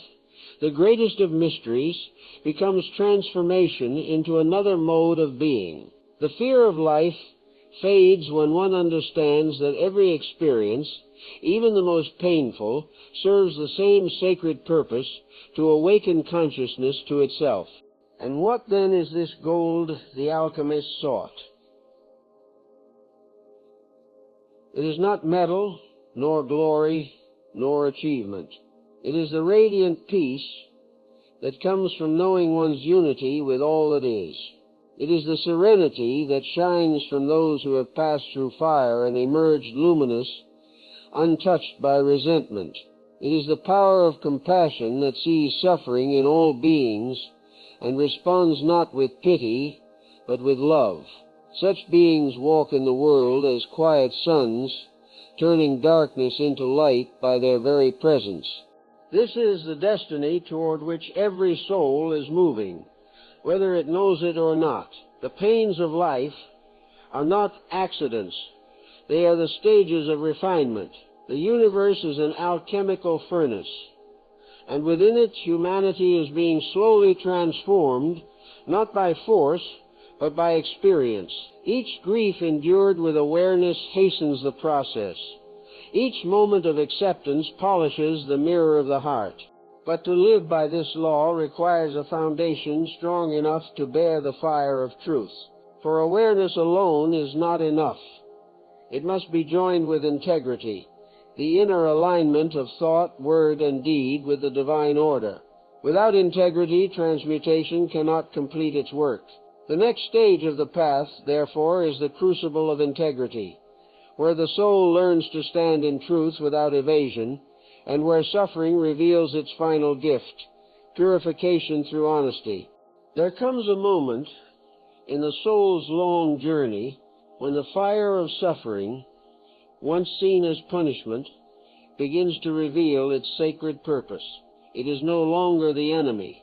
S1: the greatest of mysteries, becomes transformation into another mode of being. The fear of life fades when one understands that every experience, even the most painful, serves the same sacred purpose to awaken consciousness to itself. And what then is this gold the alchemist sought? It is not metal, nor glory, nor achievement. It is the radiant peace that comes from knowing one's unity with all that is. It is the serenity that shines from those who have passed through fire and emerged luminous, untouched by resentment. It is the power of compassion that sees suffering in all beings and responds not with pity, but with love. Such beings walk in the world as quiet suns, turning darkness into light by their very presence. This is the destiny toward which every soul is moving, whether it knows it or not. The pains of life are not accidents. They are the stages of refinement. The universe is an alchemical furnace, and within it humanity is being slowly transformed, not by force, but by experience. Each grief endured with awareness hastens the process. Each moment of acceptance polishes the mirror of the heart. But to live by this law requires a foundation strong enough to bear the fire of truth. For awareness alone is not enough. It must be joined with integrity, the inner alignment of thought, word, and deed with the divine order. Without integrity, transmutation cannot complete its work. The next stage of the path, therefore, is the crucible of integrity, where the soul learns to stand in truth without evasion, and where suffering reveals its final gift, purification through honesty. There comes a moment in the soul's long journey when the fire of suffering, once seen as punishment, begins to reveal its sacred purpose. It is no longer the enemy,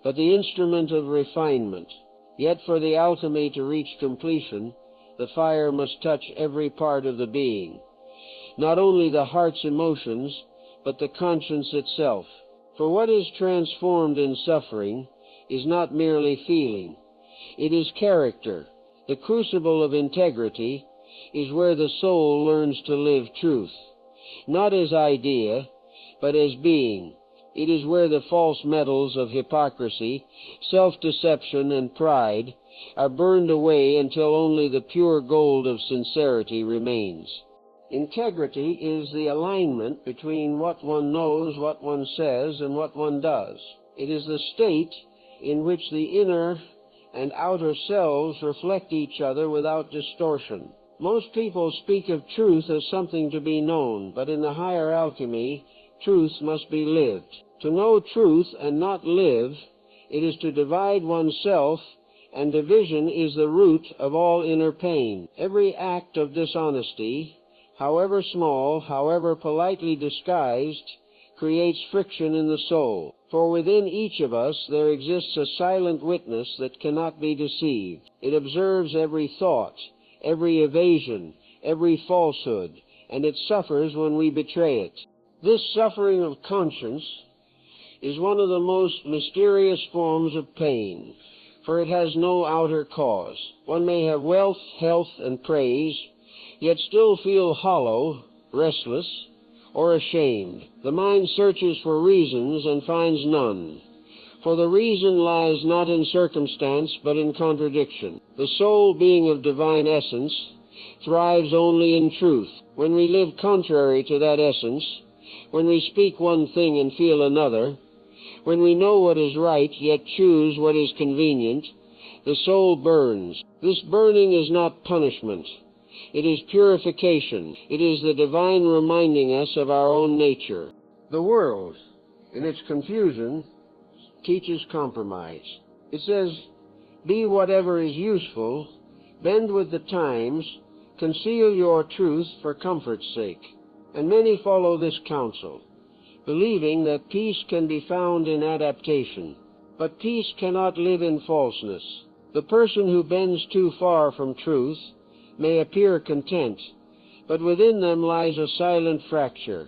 S1: but the instrument of refinement. Yet for the alchemy to reach completion, the fire must touch every part of the being, not only the heart's emotions, but the conscience itself. For what is transformed in suffering is not merely feeling. It is character. The crucible of integrity is where the soul learns to live truth, not as idea, but as being. It is where the false metals of hypocrisy, self-deception, and pride are burned away until only the pure gold of sincerity remains. Integrity is the alignment between what one knows, what one says, and what one does. It is the state in which the inner and outer selves reflect each other without distortion. Most people speak of truth as something to be known, but in the higher alchemy, truth must be lived. To know truth and not live, it is to divide oneself, and division is the root of all inner pain. Every act of dishonesty, however small, however politely disguised, creates friction in the soul. For within each of us there exists a silent witness that cannot be deceived. It observes every thought, every evasion, every falsehood, and it suffers when we betray it. This suffering of conscience is one of the most mysterious forms of pain, for it has no outer cause. One may have wealth, health, and praise, yet still feel hollow, restless, or ashamed. The mind searches for reasons and finds none, for the reason lies not in circumstance but in contradiction. The soul, being of divine essence, thrives only in truth. When we live contrary to that essence, when we speak one thing and feel another, when we know what is right yet choose what is convenient, the soul burns. This burning is not punishment. It is purification. It is the divine reminding us of our own nature. The world, in its confusion, teaches compromise. It says, be whatever is useful, bend with the times, conceal your truth for comfort's sake. And many follow this counsel, believing that peace can be found in adaptation. But peace cannot live in falseness. The person who bends too far from truth may appear content, but within them lies a silent fracture.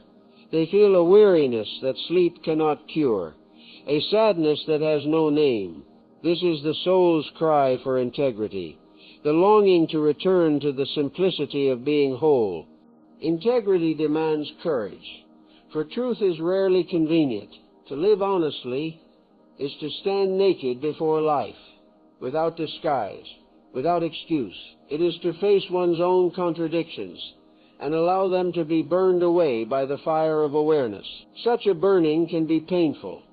S1: They feel a weariness that sleep cannot cure, a sadness that has no name. This is the soul's cry for integrity, the longing to return to the simplicity of being whole. Integrity demands courage, for truth is rarely convenient. To live honestly is to stand naked before life, without disguise, without excuse. It is to face one's own contradictions and allow them to be burned away by the fire of awareness. Such a burning can be painful,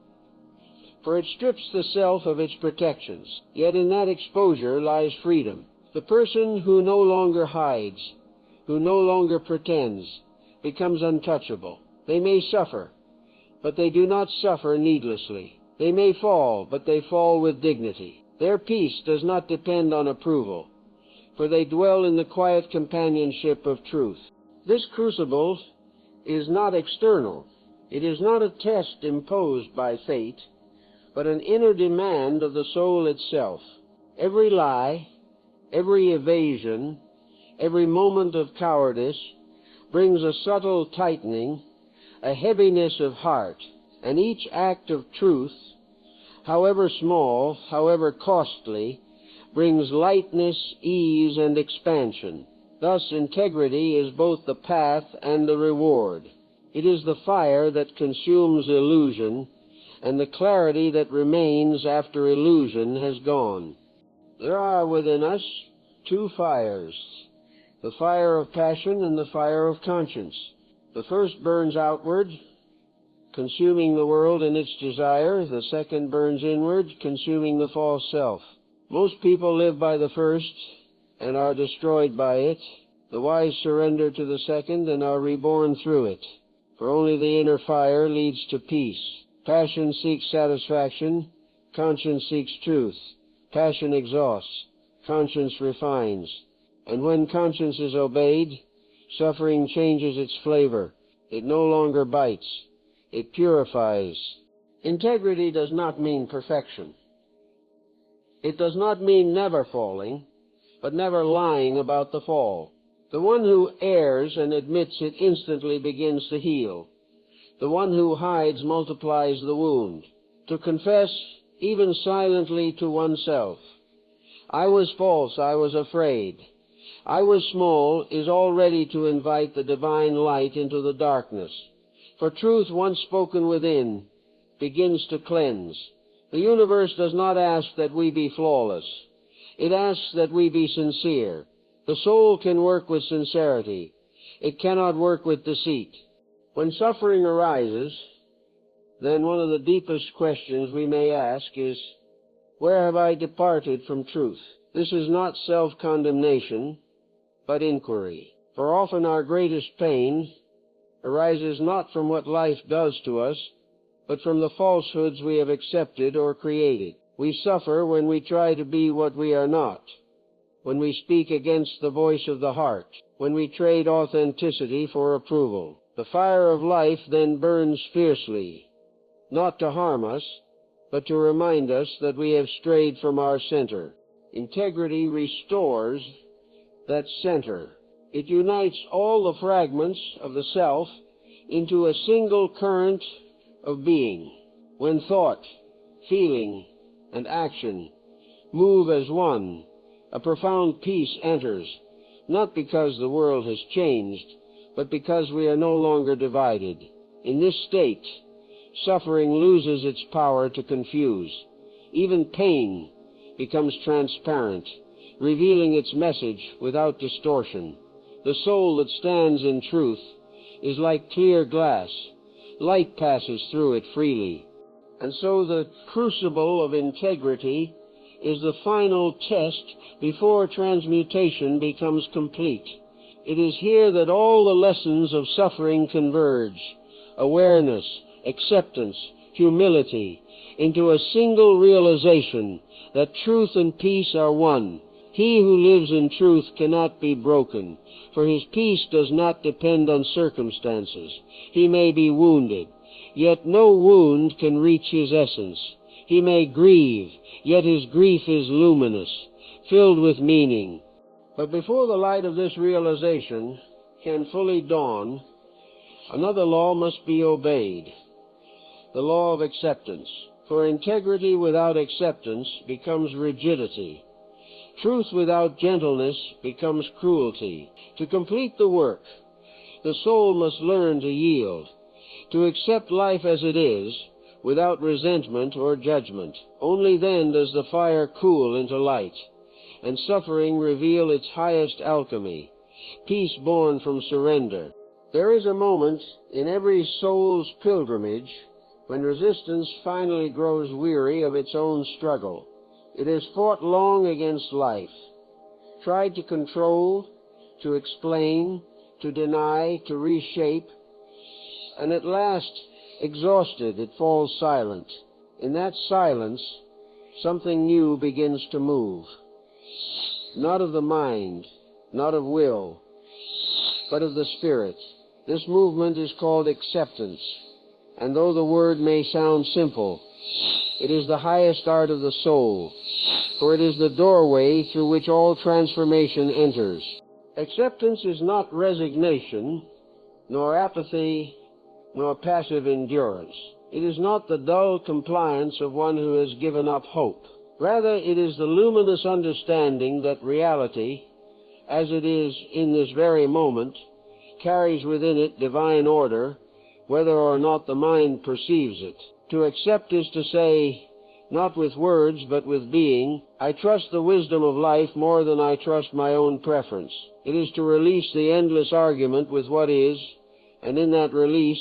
S1: for it strips the self of its protections. Yet in that exposure lies freedom. The person who no longer hides, who no longer pretends, becomes untouchable. They may suffer, but they do not suffer needlessly. They may fall, but they fall with dignity. Their peace does not depend on approval, for they dwell in the quiet companionship of truth. This crucible is not external. It is not a test imposed by fate, but an inner demand of the soul itself. Every lie, every evasion, every moment of cowardice brings a subtle tightening, a heaviness of heart, and each act of truth, however small, however costly, brings lightness, ease, and expansion. Thus, integrity is both the path and the reward. It is the fire that consumes illusion, and the clarity that remains after illusion has gone. There are within us two fires, the fire of passion and the fire of conscience. The first burns outward, consuming the world and its desire. The second burns inward, consuming the false self. Most people live by the first and are destroyed by it. The wise surrender to the second and are reborn through it. For only the inner fire leads to peace. Passion seeks satisfaction, conscience seeks truth. Passion exhausts, conscience refines. And when conscience is obeyed, suffering changes its flavor. It no longer bites. It purifies. Integrity does not mean perfection. It does not mean never falling, but never lying about the fall. The one who errs and admits it instantly begins to heal. The one who hides multiplies the wound. To confess, even silently to oneself, I was false, I was afraid, I was small, is already to invite the divine light into the darkness. For truth once spoken within begins to cleanse. The universe does not ask that we be flawless. It asks that we be sincere. The soul can work with sincerity. It cannot work with deceit. When suffering arises, then one of the deepest questions we may ask is, where have I departed from truth? This is not self-condemnation, but inquiry. For often our greatest pain arises not from what life does to us, but from the falsehoods we have accepted or created. We suffer when we try to be what we are not, when we speak against the voice of the heart, when we trade authenticity for approval. The fire of life then burns fiercely, not to harm us, but to remind us that we have strayed from our center. Integrity restores that center. It unites all the fragments of the self into a single current of being. When thought, feeling, and action move as one, a profound peace enters, not because the world has changed, but because we are no longer divided. In this state, suffering loses its power to confuse. Even pain becomes transparent, revealing its message without distortion. The soul that stands in truth is like clear glass. Light passes through it freely. And so the crucible of integrity is the final test before transmutation becomes complete. It is here that all the lessons of suffering converge: awareness, acceptance, humility, into a single realization that truth and peace are one. He who lives in truth cannot be broken, for his peace does not depend on circumstances. He may be wounded, yet no wound can reach his essence. He may grieve, yet his grief is luminous, filled with meaning. But before the light of this realization can fully dawn, another law must be obeyed, the law of acceptance. For integrity without acceptance becomes rigidity. Truth without gentleness becomes cruelty. To complete the work, the soul must learn to yield, to accept life as it is, without resentment or judgment. Only then does the fire cool into light, and suffering reveal its highest alchemy, peace born from surrender. There is a moment in every soul's pilgrimage when resistance finally grows weary of its own struggle. It has fought long against life, tried to control, to explain, to deny, to reshape, and at last, exhausted, it falls silent. In that silence, something new begins to move. Not of the mind, not of will, but of the spirit. This movement is called acceptance, and though the word may sound simple, it is the highest art of the soul, for it is the doorway through which all transformation enters. Acceptance is not resignation, nor apathy, nor passive endurance. It is not the dull compliance of one who has given up hope. Rather, it is the luminous understanding that reality, as it is in this very moment, carries within it divine order, whether or not the mind perceives it. To accept is to say, not with words, but with being, I trust the wisdom of life more than I trust my own preference. It is to release the endless argument with what is, and in that release,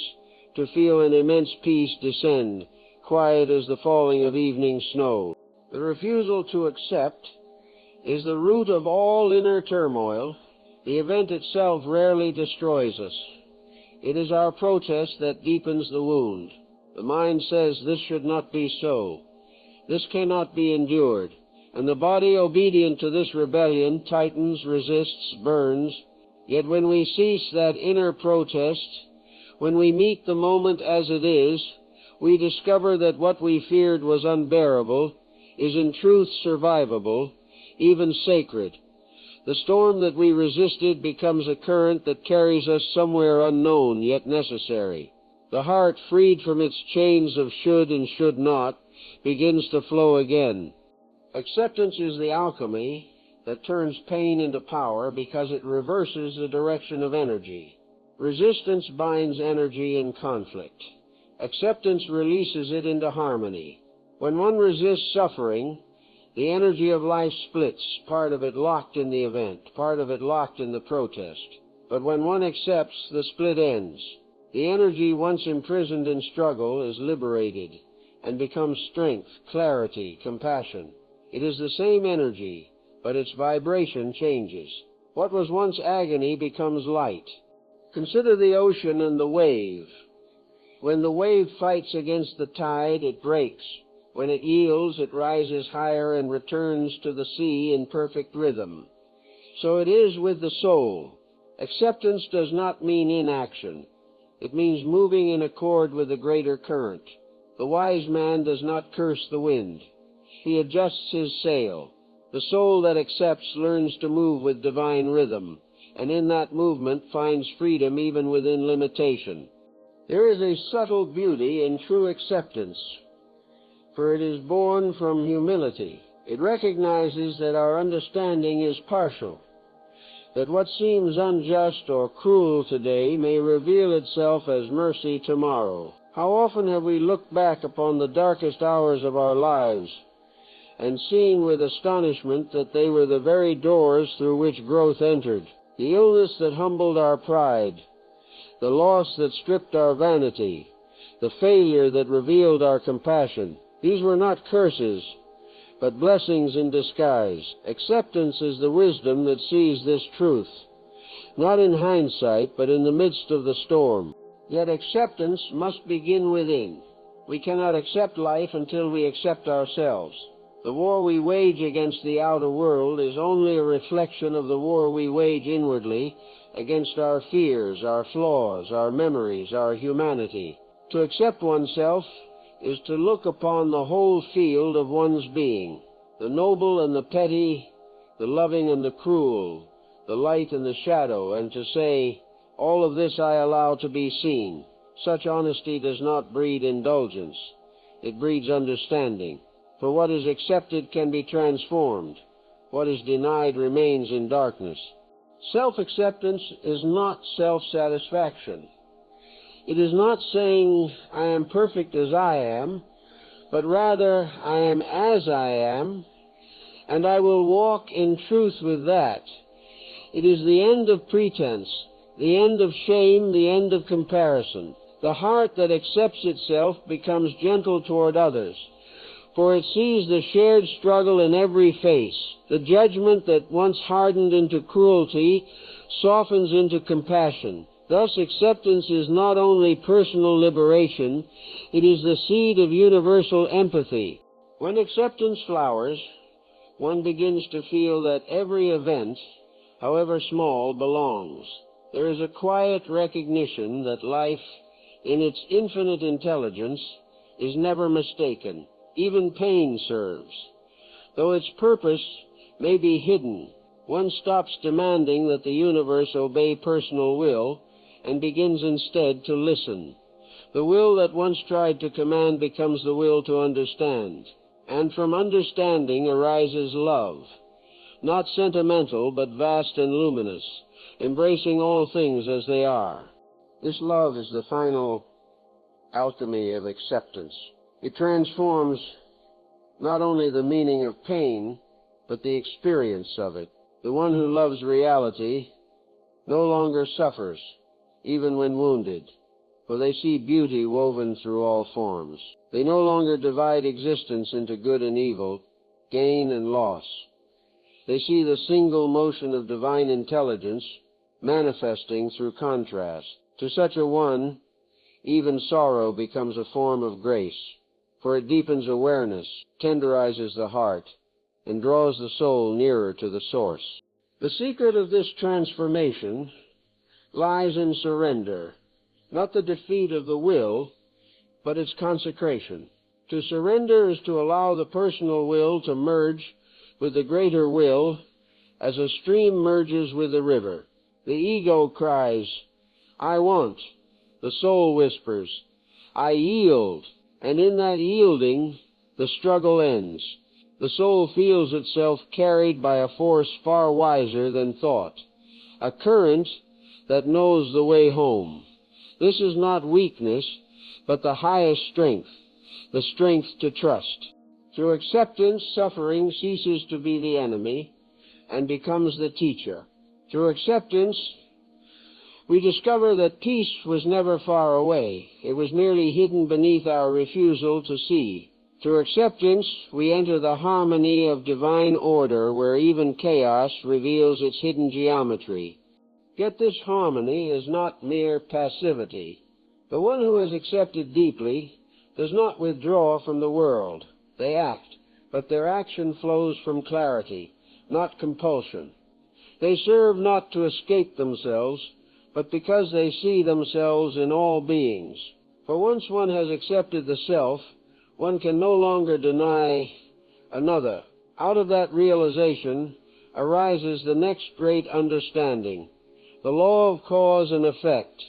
S1: to feel an immense peace descend, quiet as the falling of evening snow. The refusal to accept is the root of all inner turmoil. The event itself rarely destroys us. It is our protest that deepens the wound. The mind says this should not be so. This cannot be endured. And the body, obedient to this rebellion, tightens, resists, burns. Yet when we cease that inner protest, when we meet the moment as it is, we discover that what we feared was unbearable is in truth survivable, even sacred. The storm that we resisted becomes a current that carries us somewhere unknown, yet necessary. The heart, freed from its chains of should and should not, begins to flow again. Acceptance is the alchemy that turns pain into power because it reverses the direction of energy. Resistance binds energy in conflict. Acceptance releases it into harmony. When one resists suffering, the energy of life splits, part of it locked in the event, part of it locked in the protest. But when one accepts, the split ends. The energy once imprisoned in struggle is liberated and becomes strength, clarity, compassion. It is the same energy, but its vibration changes. What was once agony becomes light. Consider the ocean and the wave. When the wave fights against the tide, it breaks. When it yields, it rises higher and returns to the sea in perfect rhythm. So it is with the soul. Acceptance does not mean inaction. It means moving in accord with the greater current. The wise man does not curse the wind. He adjusts his sail. The soul that accepts learns to move with divine rhythm, and in that movement finds freedom even within limitation. There is a subtle beauty in true acceptance, for it is born from humility. It recognizes that our understanding is partial, that what seems unjust or cruel today may reveal itself as mercy tomorrow. How often have we looked back upon the darkest hours of our lives and seen with astonishment that they were the very doors through which growth entered. The illness that humbled our pride, the loss that stripped our vanity, the failure that revealed our compassion. These were not curses, but blessings in disguise. Acceptance is the wisdom that sees this truth, not in hindsight, but in the midst of the storm. Yet acceptance must begin within. We cannot accept life until we accept ourselves. The war we wage against the outer world is only a reflection of the war we wage inwardly against our fears, our flaws, our memories, our humanity. To accept oneself is to look upon the whole field of one's being, the noble and the petty, the loving and the cruel, the light and the shadow, and to say, all of this I allow to be seen. Such honesty does not breed indulgence. It breeds understanding. For what is accepted can be transformed. What is denied remains in darkness. Self-acceptance is not self-satisfaction. It is not saying, I am perfect as I am, but rather, I am as I am, and I will walk in truth with that. It is the end of pretense, the end of shame, the end of comparison. The heart that accepts itself becomes gentle toward others, for it sees the shared struggle in every face. The judgment that once hardened into cruelty softens into compassion. Thus, acceptance is not only personal liberation, it is the seed of universal empathy. When acceptance flowers, one begins to feel that every event, however small, belongs. There is a quiet recognition that life, in its infinite intelligence, is never mistaken. Even pain serves. Though its purpose may be hidden, one stops demanding that the universe obey personal will and begins instead to listen. The will that once tried to command becomes the will to understand, and from understanding arises love, not sentimental but vast and luminous, embracing all things as they are. This love is the final alchemy of acceptance. It transforms not only the meaning of pain, but the experience of it. The one who loves reality no longer suffers, even when wounded, for they see beauty woven through all forms. They no longer divide existence into good and evil, gain and loss. They see the single motion of divine intelligence manifesting through contrast. To such a one, even sorrow becomes a form of grace, for it deepens awareness, tenderizes the heart, and draws the soul nearer to the source. The secret of this transformation lies in surrender, not the defeat of the will, but its consecration. To surrender is to allow the personal will to merge with the greater will as a stream merges with the river. The ego cries, I want. The soul whispers, I yield. And in that yielding, the struggle ends. The soul feels itself carried by a force far wiser than thought, a current that knows the way home. This is not weakness, but the highest strength, the strength to trust. Through acceptance, suffering ceases to be the enemy and becomes the teacher. Through acceptance, we discover that peace was never far away. It was merely hidden beneath our refusal to see. Through acceptance, we enter the harmony of divine order, where even chaos reveals its hidden geometry. Yet this harmony is not mere passivity. The one who has accepted deeply does not withdraw from the world. They act, but their action flows from clarity, not compulsion. They serve not to escape themselves, but because they see themselves in all beings. For once one has accepted the self, one can no longer deny another. Out of that realization arises the next great understanding, the law of cause and effect,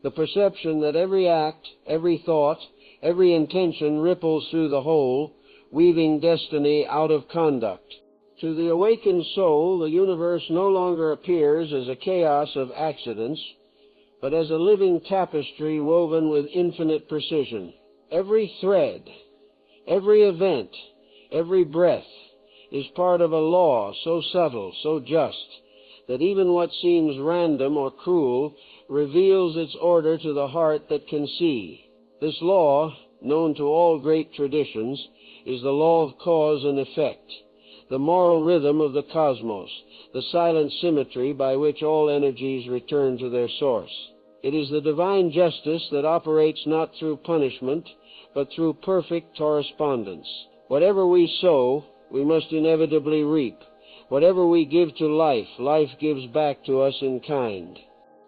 S1: the perception that every act, every thought, every intention ripples through the whole, weaving destiny out of conduct. To the awakened soul, the universe no longer appears as a chaos of accidents, but as a living tapestry woven with infinite precision. Every thread, every event, every breath is part of a law so subtle, so just, that even what seems random or cruel reveals its order to the heart that can see. This law, known to all great traditions, is the law of cause and effect, the moral rhythm of the cosmos, the silent symmetry by which all energies return to their source. It is the divine justice that operates not through punishment, but through perfect correspondence. Whatever we sow, we must inevitably reap. Whatever we give to life, life gives back to us in kind.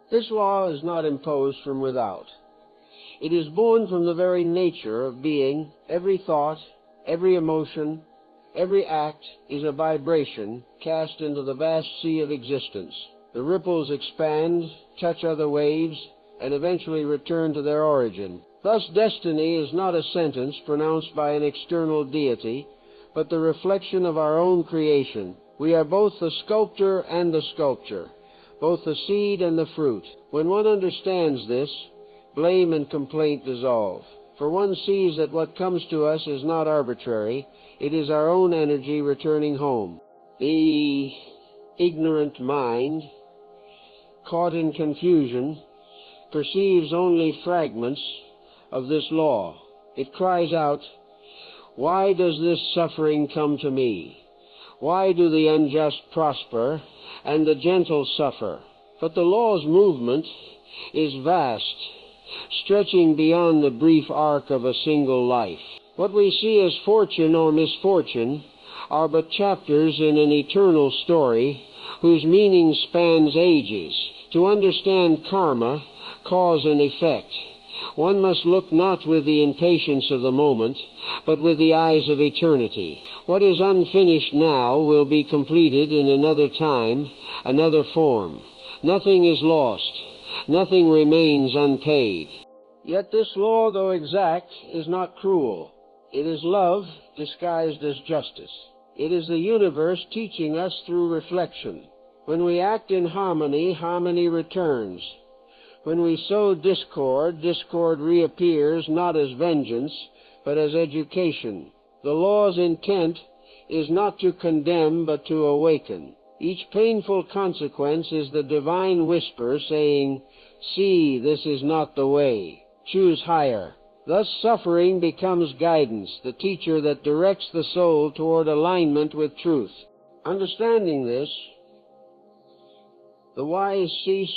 S1: This law is not imposed from without. It is born from the very nature of being. Every thought, every emotion, every act is a vibration cast into the vast sea of existence. The ripples expand, touch other waves, and eventually return to their origin. Thus, destiny is not a sentence pronounced by an external deity, but the reflection of our own creation. We are both the sculptor and the sculpture, both the seed and the fruit. When one understands this, blame and complaint dissolve. For one sees that what comes to us is not arbitrary. It is our own energy returning home. The ignorant mind, caught in confusion, perceives only fragments of this law. It cries out, "Why does this suffering come to me? Why do the unjust prosper and the gentle suffer?" But the law's movement is vast, stretching beyond the brief arc of a single life. What we see as fortune or misfortune are but chapters in an eternal story whose meaning spans ages. To understand karma, cause and effect, one must look not with the impatience of the moment, but with the eyes of eternity. What is unfinished now will be completed in another time, another form. Nothing is lost. Nothing remains unpaid. Yet this law, though exact, is not cruel. It is love disguised as justice. It is the universe teaching us through reflection. When we act in harmony, harmony returns. When we sow discord, discord reappears not as vengeance, but as education. The law's intent is not to condemn, but to awaken. Each painful consequence is the divine whisper saying, "See, this is not the way. Choose higher." Thus suffering becomes guidance, the teacher that directs the soul toward alignment with truth. Understanding this, the wise cease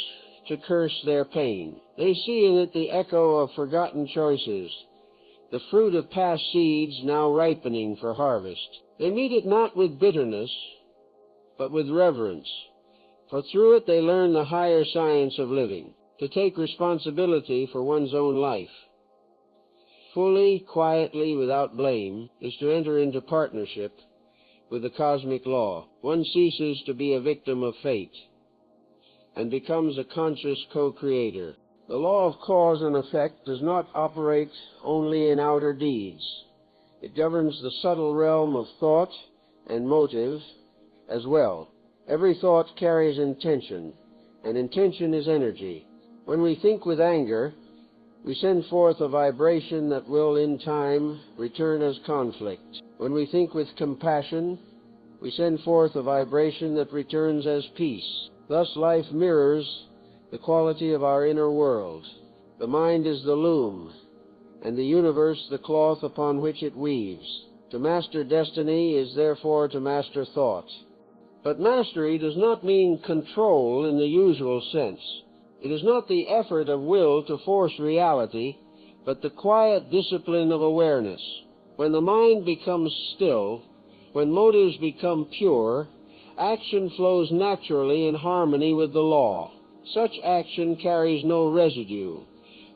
S1: to curse their pain. They see in it the echo of forgotten choices, the fruit of past seeds now ripening for harvest. They meet it not with bitterness, but with reverence, for through it they learn the higher science of living, to take responsibility for one's own life. Fully, quietly, without blame, is to enter into partnership with the cosmic law. One ceases to be a victim of fate and becomes a conscious co-creator. The law of cause and effect does not operate only in outer deeds. It governs the subtle realm of thought and motive as well. Every thought carries intention, and intention is energy. When we think with anger, we send forth a vibration that will, in time, return as conflict. When we think with compassion, we send forth a vibration that returns as peace. Thus life mirrors the quality of our inner world. The mind is the loom, and the universe the cloth upon which it weaves. To master destiny is therefore to master thought. But mastery does not mean control in the usual sense. It is not the effort of will to force reality, but the quiet discipline of awareness. When the mind becomes still, when motives become pure, action flows naturally in harmony with the law. Such action carries no residue,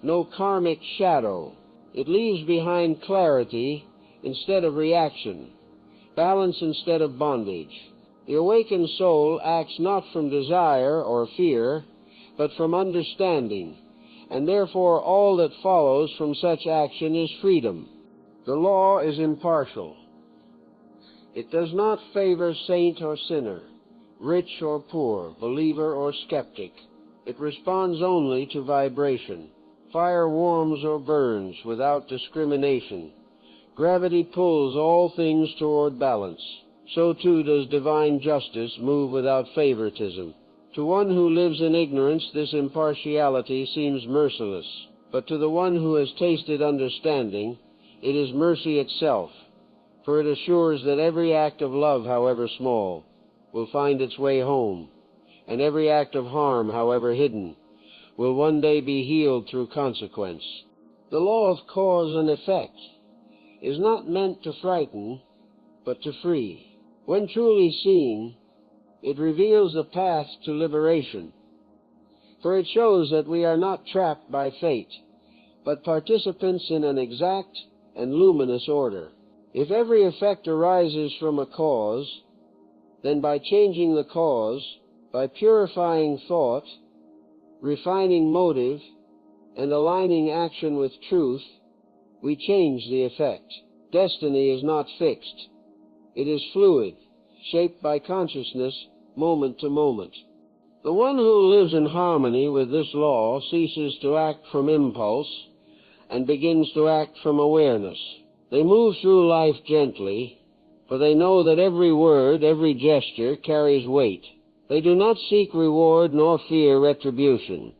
S1: no karmic shadow. It leaves behind clarity instead of reaction, balance instead of bondage. The awakened soul acts not from desire or fear, but from understanding, and therefore all that follows from such action is freedom. The law is impartial. It does not favor saint or sinner, rich or poor, believer or skeptic. It responds only to vibration. Fire warms or burns without discrimination. Gravity pulls all things toward balance. So too does divine justice move without favoritism. To one who lives in ignorance, this impartiality seems merciless, but to the one who has tasted understanding, it is mercy itself, for it assures that every act of love, however small, will find its way home, and every act of harm, however hidden, will one day be healed through consequence. The law of cause and effect is not meant to frighten, but to free. When truly seen, it reveals a path to liberation, for it shows that we are not trapped by fate, but participants in an exact and luminous order. If every effect arises from a cause, then by changing the cause, by purifying thought, refining motive, and aligning action with truth, we change the effect. Destiny is not fixed. It is fluid, shaped by consciousness, moment to moment. The one who lives in harmony with this law ceases to act from impulse and begins to act from awareness. They move through life gently, for they know that every word, every gesture carries weight. They do not seek reward nor fear retribution.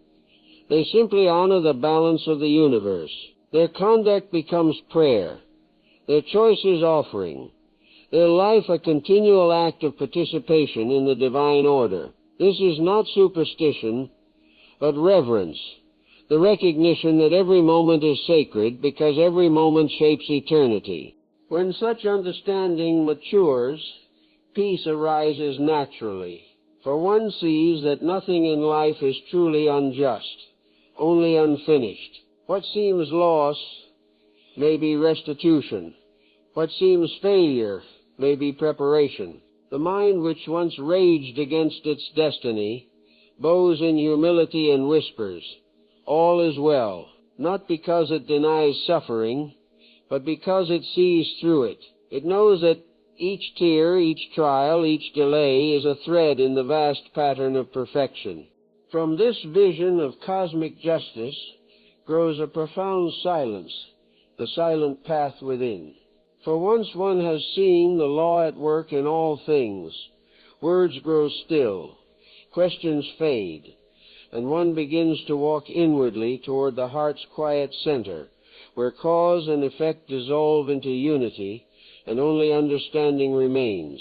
S1: They simply honor the balance of the universe. Their conduct becomes prayer, their choices offering, their life a continual act of participation in the divine order. This is not superstition, but reverence, the recognition that every moment is sacred because every moment shapes eternity. When such understanding matures, peace arises naturally, for one sees that nothing in life is truly unjust, only unfinished. What seems loss may be restitution. What seems failure may be preparation. The mind which once raged against its destiny bows in humility and whispers, "All is well," not because it denies suffering, but because it sees through it. It knows that each tear, each trial, each delay is a thread in the vast pattern of perfection. From this vision of cosmic justice grows a profound silence, the silent path within. For once one has seen the law at work in all things, words grow still, questions fade, and one begins to walk inwardly toward the heart's quiet center, where cause and effect dissolve into unity, and only understanding remains.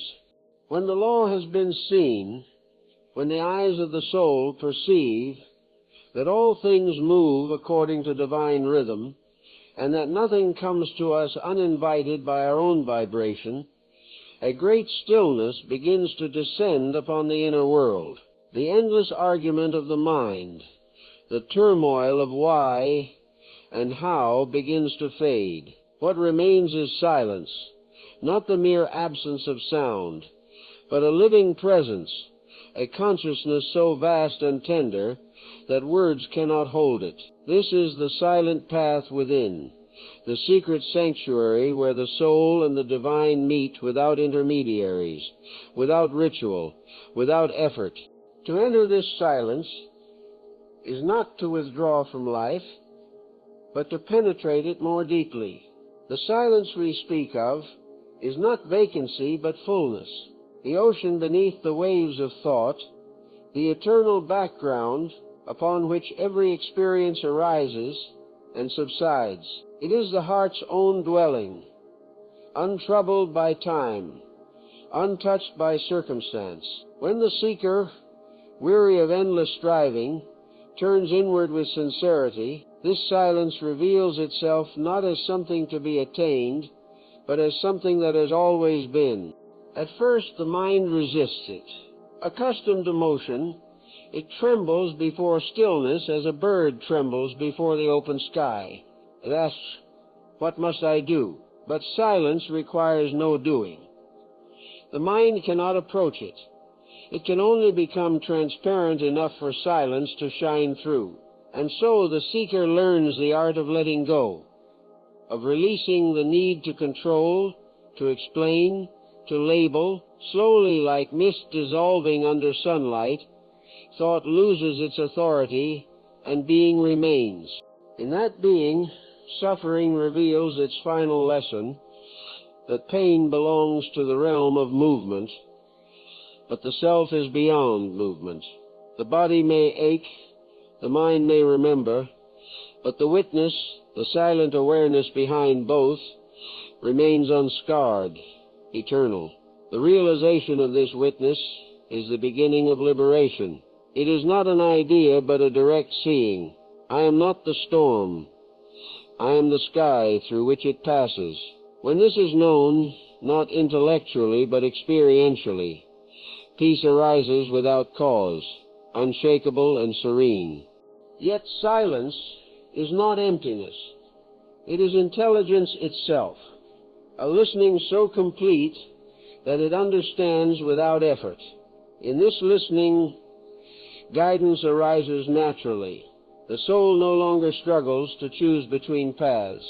S1: When the law has been seen, when the eyes of the soul perceive that all things move according to divine rhythm, and that nothing comes to us uninvited by our own vibration, a great stillness begins to descend upon the inner world. The endless argument of the mind, the turmoil of why and how begins to fade. What remains is silence, not the mere absence of sound, but a living presence, a consciousness so vast and tender that words cannot hold it. This is the silent path within, the secret sanctuary where the soul and the divine meet without intermediaries, without ritual, without effort. To enter this silence is not to withdraw from life, but to penetrate it more deeply. The silence we speak of is not vacancy, but fullness. The ocean beneath the waves of thought, the eternal background upon which every experience arises and subsides. It is the heart's own dwelling, untroubled by time, untouched by circumstance. When the seeker, weary of endless striving, turns inward with sincerity, this silence reveals itself not as something to be attained, but as something that has always been. At first the mind resists it. Accustomed to motion, it trembles before stillness as a bird trembles before the open sky. It asks, "What must I do?" But silence requires no doing. The mind cannot approach it. It can only become transparent enough for silence to shine through. And so the seeker learns the art of letting go, of releasing the need to control, to explain, to label. Slowly, like mist dissolving under sunlight, thought loses its authority and being remains. In that being, suffering reveals its final lesson, that pain belongs to the realm of movement, but the self is beyond movement. The body may ache, the mind may remember, but the witness, the silent awareness behind both, remains unscarred, eternal. The realization of this witness is the beginning of liberation. It is not an idea, but a direct seeing. I am not the storm. I am the sky through which it passes. When this is known, not intellectually, but experientially, peace arises without cause, unshakable and serene. Yet silence is not emptiness. It is intelligence itself, a listening so complete that it understands without effort. In this listening, guidance arises naturally. The soul no longer struggles to choose between paths.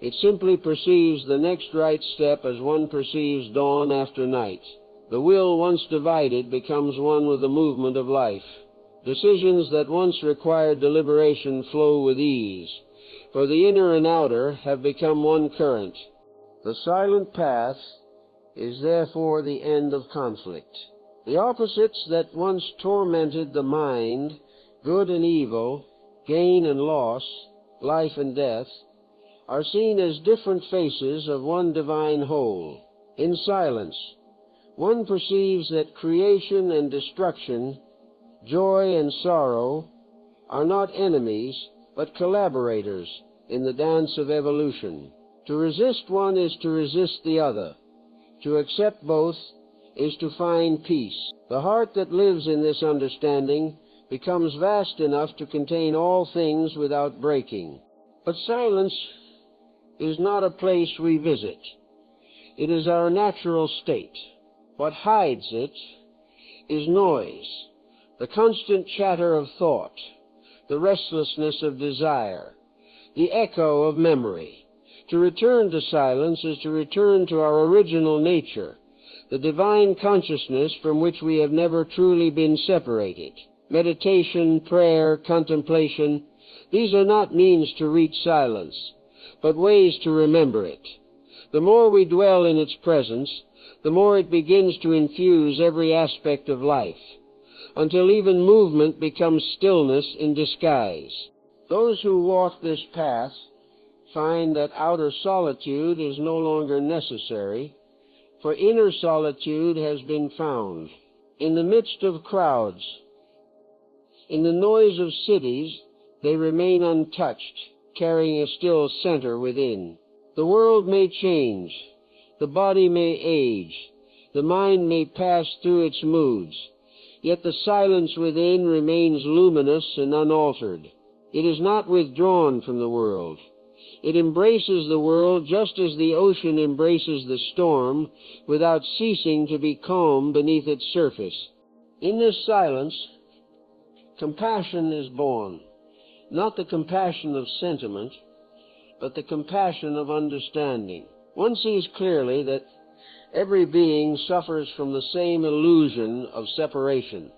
S1: It simply perceives the next right step as one perceives dawn after night. The will, once divided, becomes one with the movement of life. Decisions that once required deliberation flow with ease, for the inner and outer have become one current. The silent path is therefore the end of conflict. The opposites that once tormented the mind, good and evil, gain and loss, life and death, are seen as different faces of one divine whole. In silence, one perceives that creation and destruction, joy and sorrow, are not enemies, but collaborators in the dance of evolution. To resist one is to resist the other. To accept both is to find peace. The heart that lives in this understanding becomes vast enough to contain all things without breaking. But silence is not a place we visit. It is our natural state. What hides it is noise, the constant chatter of thought, the restlessness of desire, the echo of memory. To return to silence is to return to our original nature, the divine consciousness from which we have never truly been separated. Meditation, prayer, contemplation, these are not means to reach silence, but ways to remember it. The more we dwell in its presence, the more it begins to infuse every aspect of life, until even movement becomes stillness in disguise. Those who walk this path find that outer solitude is no longer necessary, for inner solitude has been found. In the midst of crowds, in the noise of cities, they remain untouched, carrying a still center within. The world may change, the body may age, the mind may pass through its moods, yet the silence within remains luminous and unaltered. It is not withdrawn from the world. It embraces the world just as the ocean embraces the storm, without ceasing to be calm beneath its surface. In this silence, compassion is born, not the compassion of sentiment, but the compassion of understanding. One sees clearly that every being suffers from the same illusion of separation,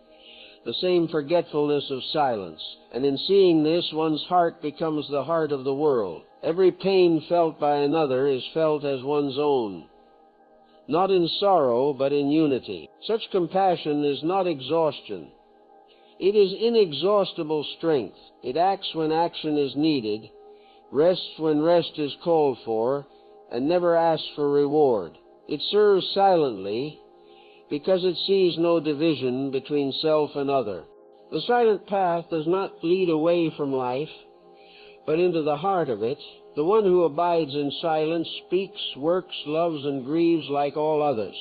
S1: the same forgetfulness of silence, and in seeing this, one's heart becomes the heart of the world. Every pain felt by another is felt as one's own, not in sorrow, but in unity. Such compassion is not exhaustion. It is inexhaustible strength. It acts when action is needed, rests when rest is called for, and never asks for reward. It serves silently because it sees no division between self and other. The silent path does not lead away from life, but into the heart of it. The one who abides in silence speaks, works, loves, and grieves like all others,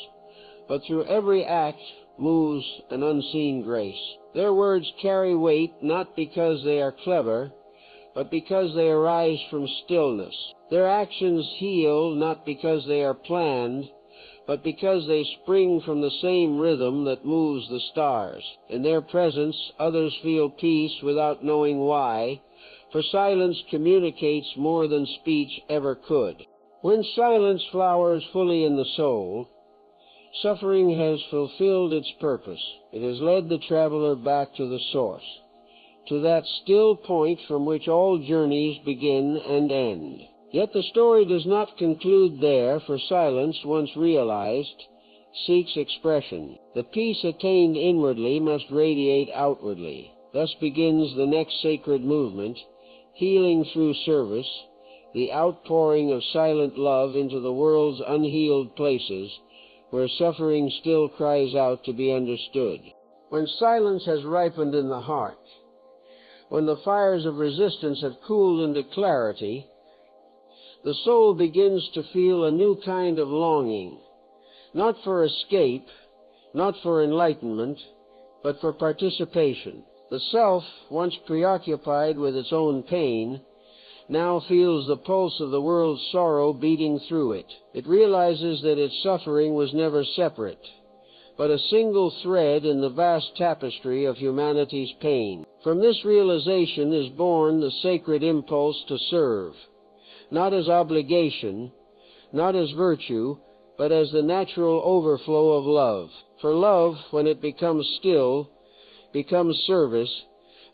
S1: but through every act moves an unseen grace. Their words carry weight not because they are clever, but because they arise from stillness. Their actions heal not because they are planned, but because they spring from the same rhythm that moves the stars. In their presence, others feel peace without knowing why, for silence communicates more than speech ever could. When silence flowers fully in the soul, suffering has fulfilled its purpose. It has led the traveler back to the source, to that still point from which all journeys begin and end. Yet the story does not conclude there, for silence, once realized, seeks expression. The peace attained inwardly must radiate outwardly. Thus begins the next sacred movement, healing through service, the outpouring of silent love into the world's unhealed places, where suffering still cries out to be understood. When silence has ripened in the heart, when the fires of resistance have cooled into clarity, the soul begins to feel a new kind of longing, not for escape, not for enlightenment, but for participation. The self, once preoccupied with its own pain, now feels the pulse of the world's sorrow beating through it. It realizes that its suffering was never separate, but a single thread in the vast tapestry of humanity's pain. From this realization is born the sacred impulse to serve, not as obligation, not as virtue, but as the natural overflow of love. For love, when it becomes still, becomes service,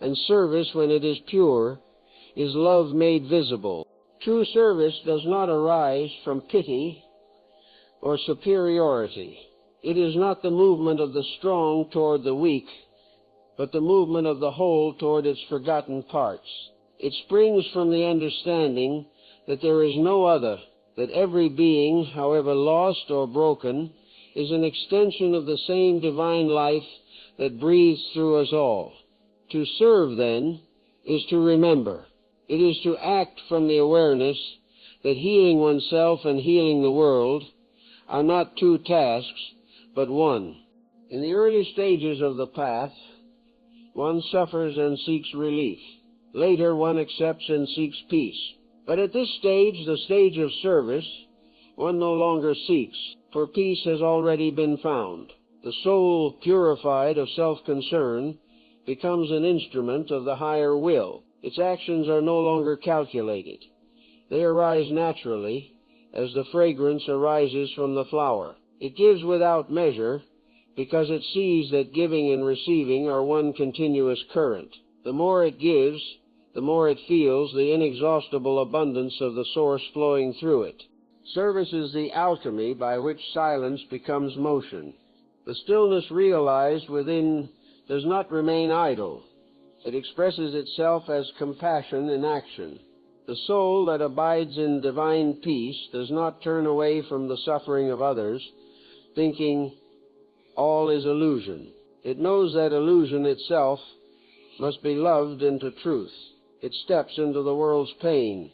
S1: and service, when it is pure, is love made visible. True service does not arise from pity or superiority. It is not the movement of the strong toward the weak, but the movement of the whole toward its forgotten parts. It springs from the understanding that there is no other, that every being, however lost or broken, is an extension of the same divine life that breathes through us all. To serve, then, is to remember. It is to act from the awareness that healing oneself and healing the world are not two tasks, but one. In the early stages of the path, one suffers and seeks relief. Later, one accepts and seeks peace. But at this stage, the stage of service, one no longer seeks, for peace has already been found. The soul, purified of self-concern, becomes an instrument of the higher will. Its actions are no longer calculated. They arise naturally, as the fragrance arises from the flower. It gives without measure, because it sees that giving and receiving are one continuous current. The more it gives, the more it feels the inexhaustible abundance of the source flowing through it. Service is the alchemy by which silence becomes motion. The stillness realized within does not remain idle. It expresses itself as compassion in action. The soul that abides in divine peace does not turn away from the suffering of others, thinking all is illusion. It knows that illusion itself must be loved into truth. It steps into the world's pain,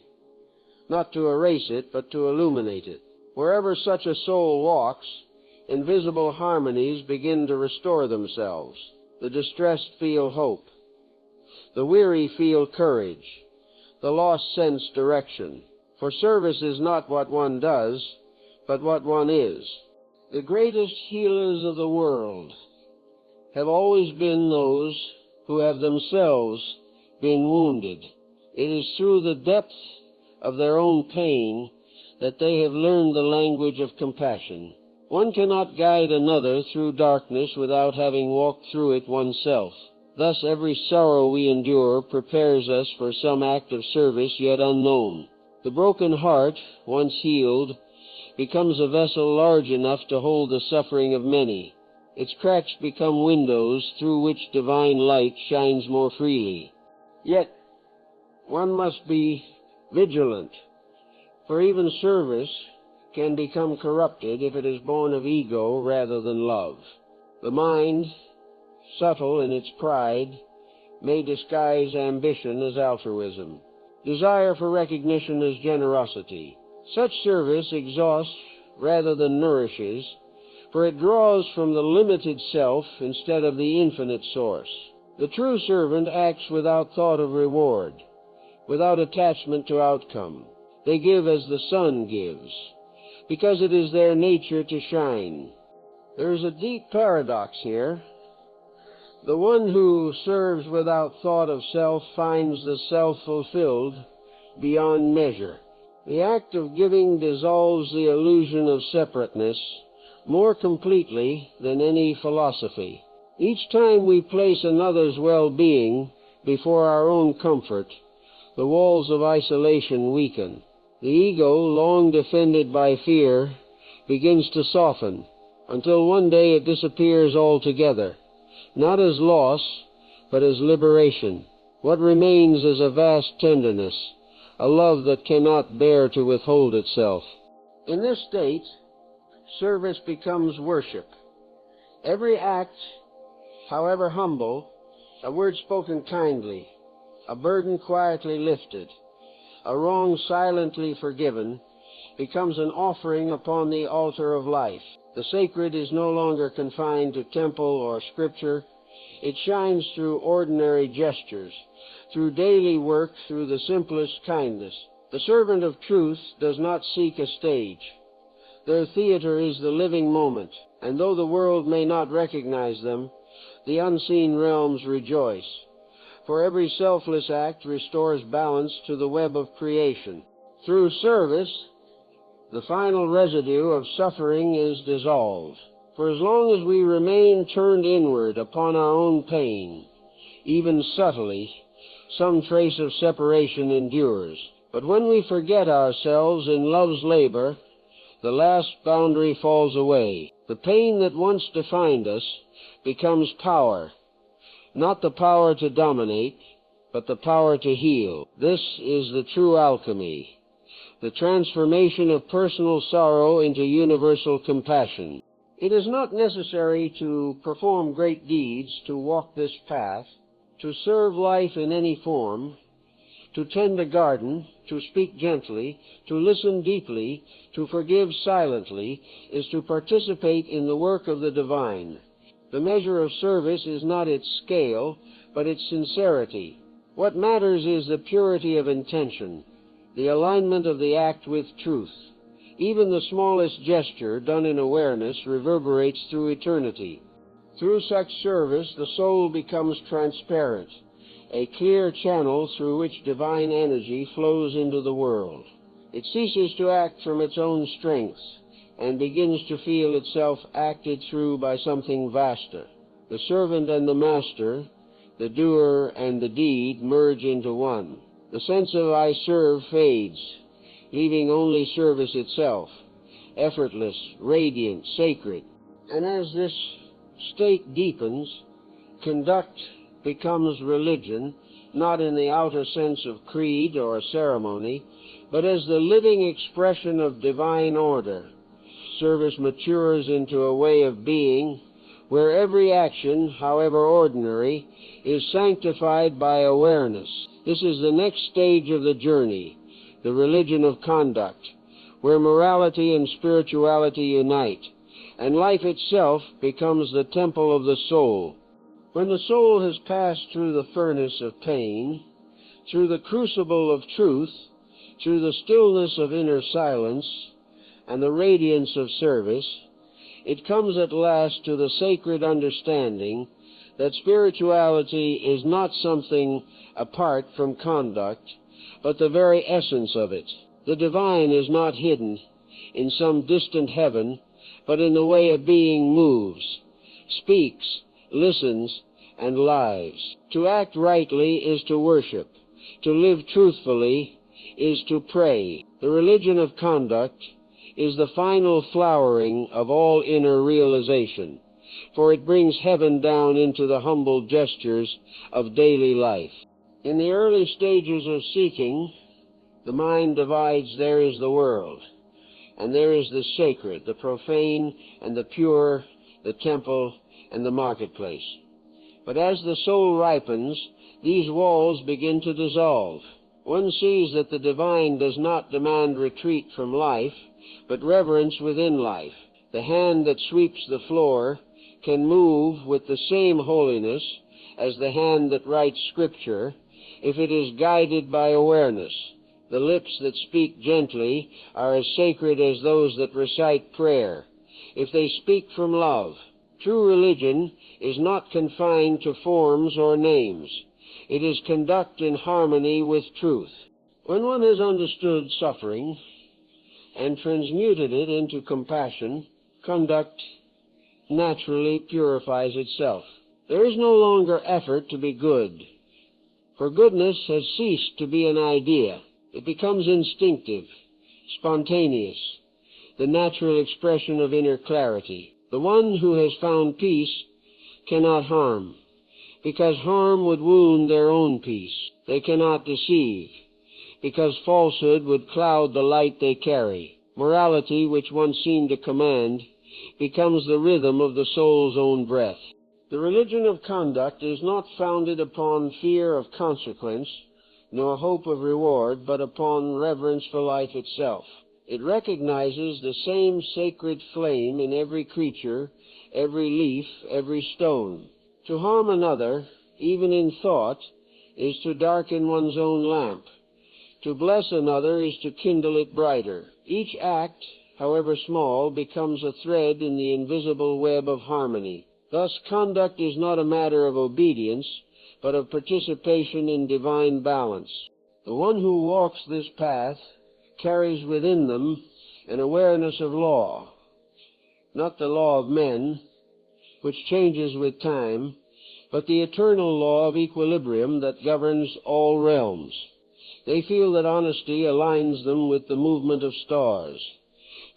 S1: not to erase it, but to illuminate it. Wherever such a soul walks, invisible harmonies begin to restore themselves. The distressed feel hope. The weary feel courage. The lost sense direction. For service is not what one does, but what one is. The greatest healers of the world have always been those who have themselves been wounded. It is through the depth of their own pain that they have learned the language of compassion. One cannot guide another through darkness without having walked through it oneself. Thus every sorrow we endure prepares us for some act of service yet unknown. The broken heart, once healed, becomes a vessel large enough to hold the suffering of many. Its cracks become windows through which divine light shines more freely. Yet, one must be vigilant, for even service can become corrupted if it is born of ego rather than love. The mind, subtle in its pride, may disguise ambition as altruism, desire for recognition as generosity. Such service exhausts rather than nourishes, for it draws from the limited self instead of the infinite source. The true servant acts without thought of reward, without attachment to outcome. They give as the sun gives, because it is their nature to shine. There is a deep paradox here. The one who serves without thought of self finds the self fulfilled beyond measure. The act of giving dissolves the illusion of separateness more completely than any philosophy. Each time we place another's well-being before our own comfort, the walls of isolation weaken. The ego, long defended by fear, begins to soften, until one day it disappears altogether, not as loss, but as liberation. What remains is a vast tenderness, a love that cannot bear to withhold itself. In this state, service becomes worship. Every act, however humble, a word spoken kindly, a burden quietly lifted, a wrong silently forgiven, becomes an offering upon the altar of life. The sacred is no longer confined to temple or scripture. It shines through ordinary gestures, through daily work, through the simplest kindness. The servant of truth does not seek a stage. Their theater is the living moment, and though the world may not recognize them, the unseen realms rejoice. For every selfless act restores balance to the web of creation. Through service, the final residue of suffering is dissolved. For as long as we remain turned inward upon our own pain, even subtly, some trace of separation endures. But when we forget ourselves in love's labor, the last boundary falls away. The pain that once defined us becomes power, not the power to dominate, but the power to heal. This is the true alchemy, the transformation of personal sorrow into universal compassion. It is not necessary to perform great deeds to walk this path, to serve life in any form, to tend a garden, to speak gently, to listen deeply, to forgive silently, is to participate in the work of the divine. The measure of service is not its scale, but its sincerity. What matters is the purity of intention, the alignment of the act with truth. Even the smallest gesture done in awareness reverberates through eternity. Through such service, the soul becomes transparent, a clear channel through which divine energy flows into the world. It ceases to act from its own strength and begins to feel itself acted through by something vaster. The servant and the master, the doer and the deed merge into one. The sense of I serve fades, leaving only service itself, effortless, radiant, sacred. And as this state deepens, conduct becomes religion, not in the outer sense of creed or ceremony, but as the living expression of divine order. Service matures into a way of being where every action, however ordinary, is sanctified by awareness. This is the next stage of the journey, the religion of conduct, where morality and spirituality unite, and life itself becomes the temple of the soul. When the soul has passed through the furnace of pain, through the crucible of truth, through the stillness of inner silence, and the radiance of service, it comes at last to the sacred understanding that spirituality is not something apart from conduct, but the very essence of it. The divine is not hidden in some distant heaven, but in the way a being moves, speaks, listens, and lives. To act rightly is to worship. To live truthfully is to pray. The religion of conduct is the final flowering of all inner realization. for it brings heaven down into the humble gestures of daily life. In the early stages of seeking, the mind divides: there is the world, and there is the sacred, the profane, and the pure, the temple, and the marketplace. But as the soul ripens, these walls begin to dissolve. One sees that the divine does not demand retreat from life, but reverence within life. The hand that sweeps the floor can move with the same holiness as the hand that writes Scripture if it is guided by awareness. The lips that speak gently are as sacred as those that recite prayer, if they speak from love. True religion is not confined to forms or names. It is conduct in harmony with truth. When one has understood suffering and transmuted it into compassion, conduct naturally purifies itself. There is no longer effort to be good, for goodness has ceased to be an idea. It becomes instinctive, spontaneous, the natural expression of inner clarity. The one who has found peace cannot harm, because harm would wound their own peace. They cannot deceive, because falsehood would cloud the light they carry. Morality, which once seemed to command, becomes the rhythm of the soul's own breath. The religion of conduct is not founded upon fear of consequence, nor hope of reward, but upon reverence for life itself. It recognizes the same sacred flame in every creature, every leaf, every stone. To harm another, even in thought, is to darken one's own lamp. To bless another is to kindle it brighter. Each act, however small, becomes a thread in the invisible web of harmony. Thus, conduct is not a matter of obedience, but of participation in divine balance. The one who walks this path carries within them an awareness of law, not the law of men, which changes with time, but the eternal law of equilibrium that governs all realms. They feel that honesty aligns them with the movement of stars,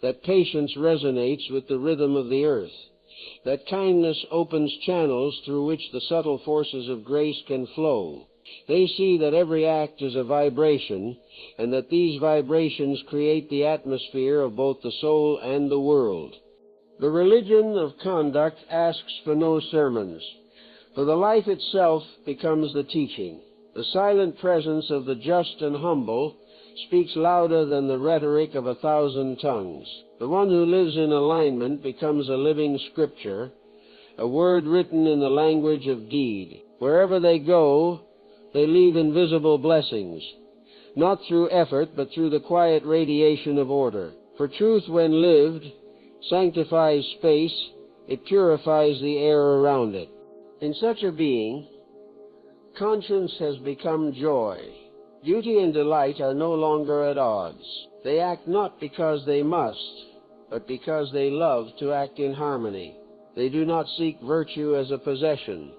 S1: that patience resonates with the rhythm of the earth, that kindness opens channels through which the subtle forces of grace can flow. They see that every act is a vibration, and that these vibrations create the atmosphere of both the soul and the world. The religion of conduct asks for no sermons, for the life itself becomes the teaching. The silent presence of the just and humble speaks louder than the rhetoric of 1,000 tongues. The one who lives in alignment becomes a living scripture, a word written in the language of deed. Wherever they go, they leave invisible blessings, not through effort, but through the quiet radiation of order. For truth, when lived, sanctifies space, it purifies the air around it. In such a being, conscience has become joy. Duty and delight are no longer at odds. They act not because they must, but because they love to act in harmony. They do not seek virtue as a possession,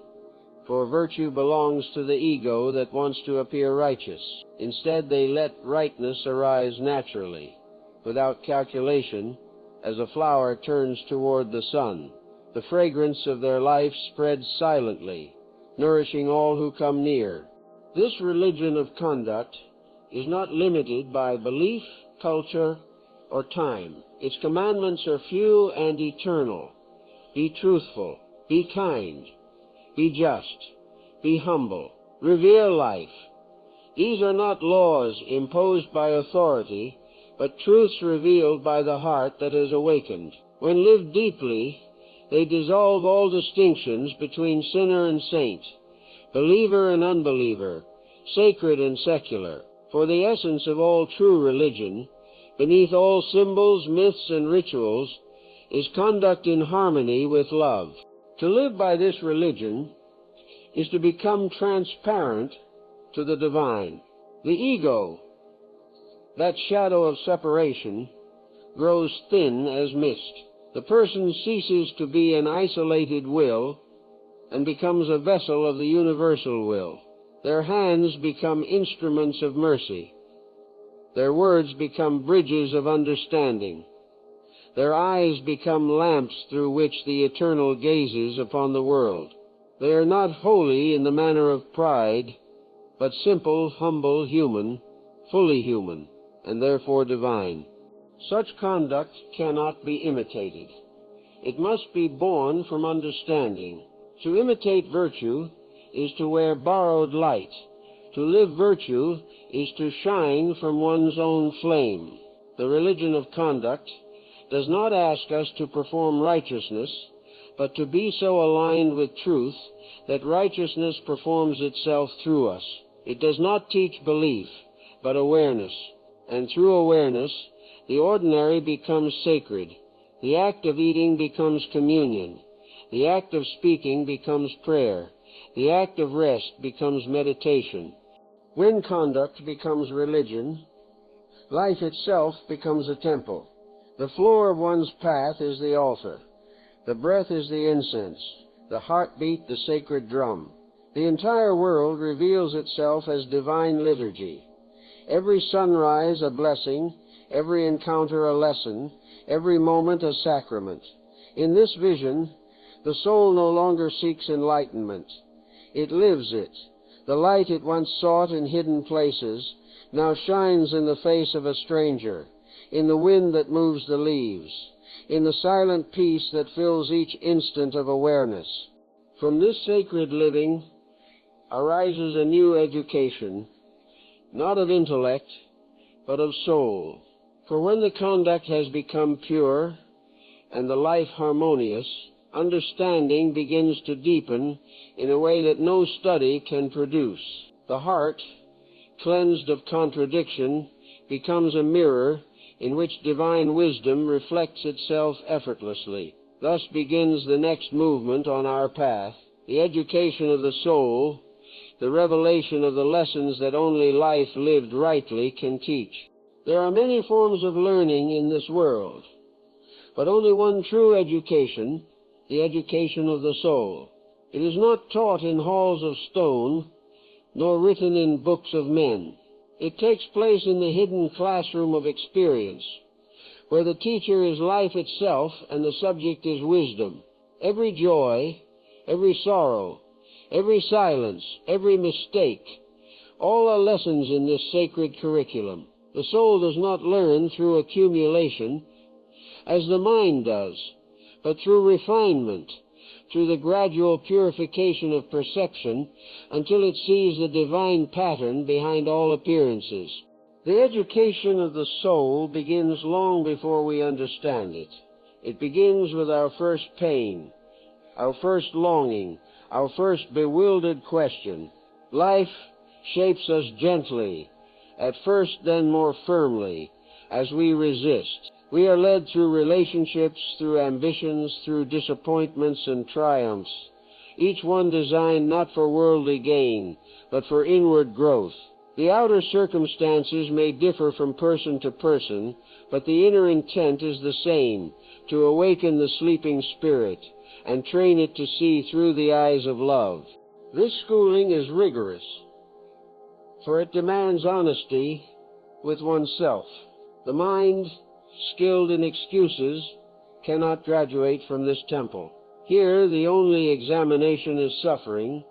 S1: for virtue belongs to the ego that wants to appear righteous. Instead, they let rightness arise naturally, without calculation, as a flower turns toward the sun. The fragrance of their life spreads silently, nourishing all who come near. This religion of conduct is not limited by belief, culture, or time. Its commandments are few and eternal. Be truthful, be kind, be just, be humble, revere life. These are not laws imposed by authority, but truths revealed by the heart that has awakened. When lived deeply, they dissolve all distinctions between sinner and saint, believer and unbeliever, sacred and secular. For the essence of all true religion, beneath all symbols, myths, and rituals, is conduct in harmony with love. To live by this religion is to become transparent to the divine. The ego, that shadow of separation, grows thin as mist. The person ceases to be an isolated will and becomes a vessel of the universal will. Their hands become instruments of mercy. Their words become bridges of understanding. Their eyes become lamps through which the Eternal gazes upon the world. They are not holy in the manner of pride, but simple, humble, human, fully human, and therefore divine. Such conduct cannot be imitated. It must be born from understanding. To imitate virtue is to wear borrowed light. To live virtue is to shine from one's own flame. The religion of conduct does not ask us to perform righteousness, but to be so aligned with truth that righteousness performs itself through us. It does not teach belief, but awareness, and through awareness, the ordinary becomes sacred. The act of eating becomes communion. The act of speaking becomes prayer. The act of rest becomes meditation. When conduct becomes religion, life itself becomes a temple. The floor of one's path is the altar. The breath is the incense. The heartbeat the sacred drum. The entire world reveals itself as divine liturgy. Every sunrise a blessing, every encounter a lesson, every moment a sacrament. In this vision, the soul no longer seeks enlightenment. It lives it. The light it once sought in hidden places now shines in the face of a stranger, in the wind that moves the leaves, in the silent peace that fills each instant of awareness. From this sacred living arises a new education, not of intellect, but of soul. For when the conduct has become pure and the life harmonious, understanding begins to deepen in a way that no study can produce. The heart, cleansed of contradiction, becomes a mirror in which divine wisdom reflects itself effortlessly. Thus begins the next movement on our path, the education of the soul, the revelation of the lessons that only life lived rightly can teach. There are many forms of learning in this world, but only one true education, the education of the soul. It is not taught in halls of stone, nor written in books of men. It takes place in the hidden classroom of experience, where the teacher is life itself and the subject is wisdom. Every joy, every sorrow, every silence, every mistake, all are lessons in this sacred curriculum. The soul does not learn through accumulation as the mind does, but through refinement, through the gradual purification of perception until it sees the divine pattern behind all appearances. The education of the soul begins long before we understand it. It begins with our first pain, our first longing, our first bewildered question. Life shapes us gently, at first then more firmly, as we resist. We are led through relationships, through ambitions, through disappointments and triumphs, each one designed not for worldly gain, but for inward growth. The outer circumstances may differ from person to person, but the inner intent is the same, to awaken the sleeping spirit and train it to see through the eyes of love. This schooling is rigorous, for it demands honesty with oneself. The mind, skilled in excuses, cannot graduate from this temple. Here the only examination is suffering,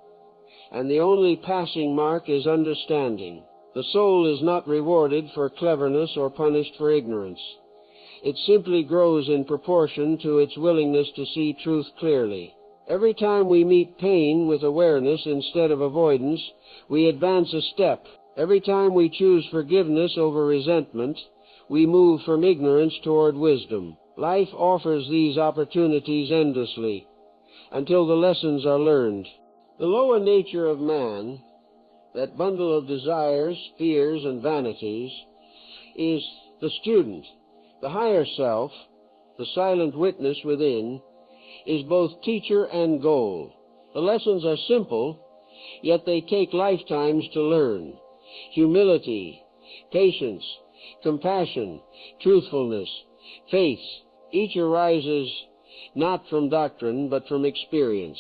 S1: and the only passing mark is understanding. The soul is not rewarded for cleverness or punished for ignorance. It simply grows in proportion to its willingness to see truth clearly. Every time we meet pain with awareness instead of avoidance, we advance a step. Every time we choose forgiveness over resentment, we move from ignorance toward wisdom. Life offers these opportunities endlessly, until the lessons are learned. The lower nature of man, that bundle of desires, fears, and vanities, is the student. The higher self, the silent witness within, is both teacher and goal. The lessons are simple, yet they take lifetimes to learn. Humility, patience, compassion, truthfulness, faith, each arises not from doctrine but from experience.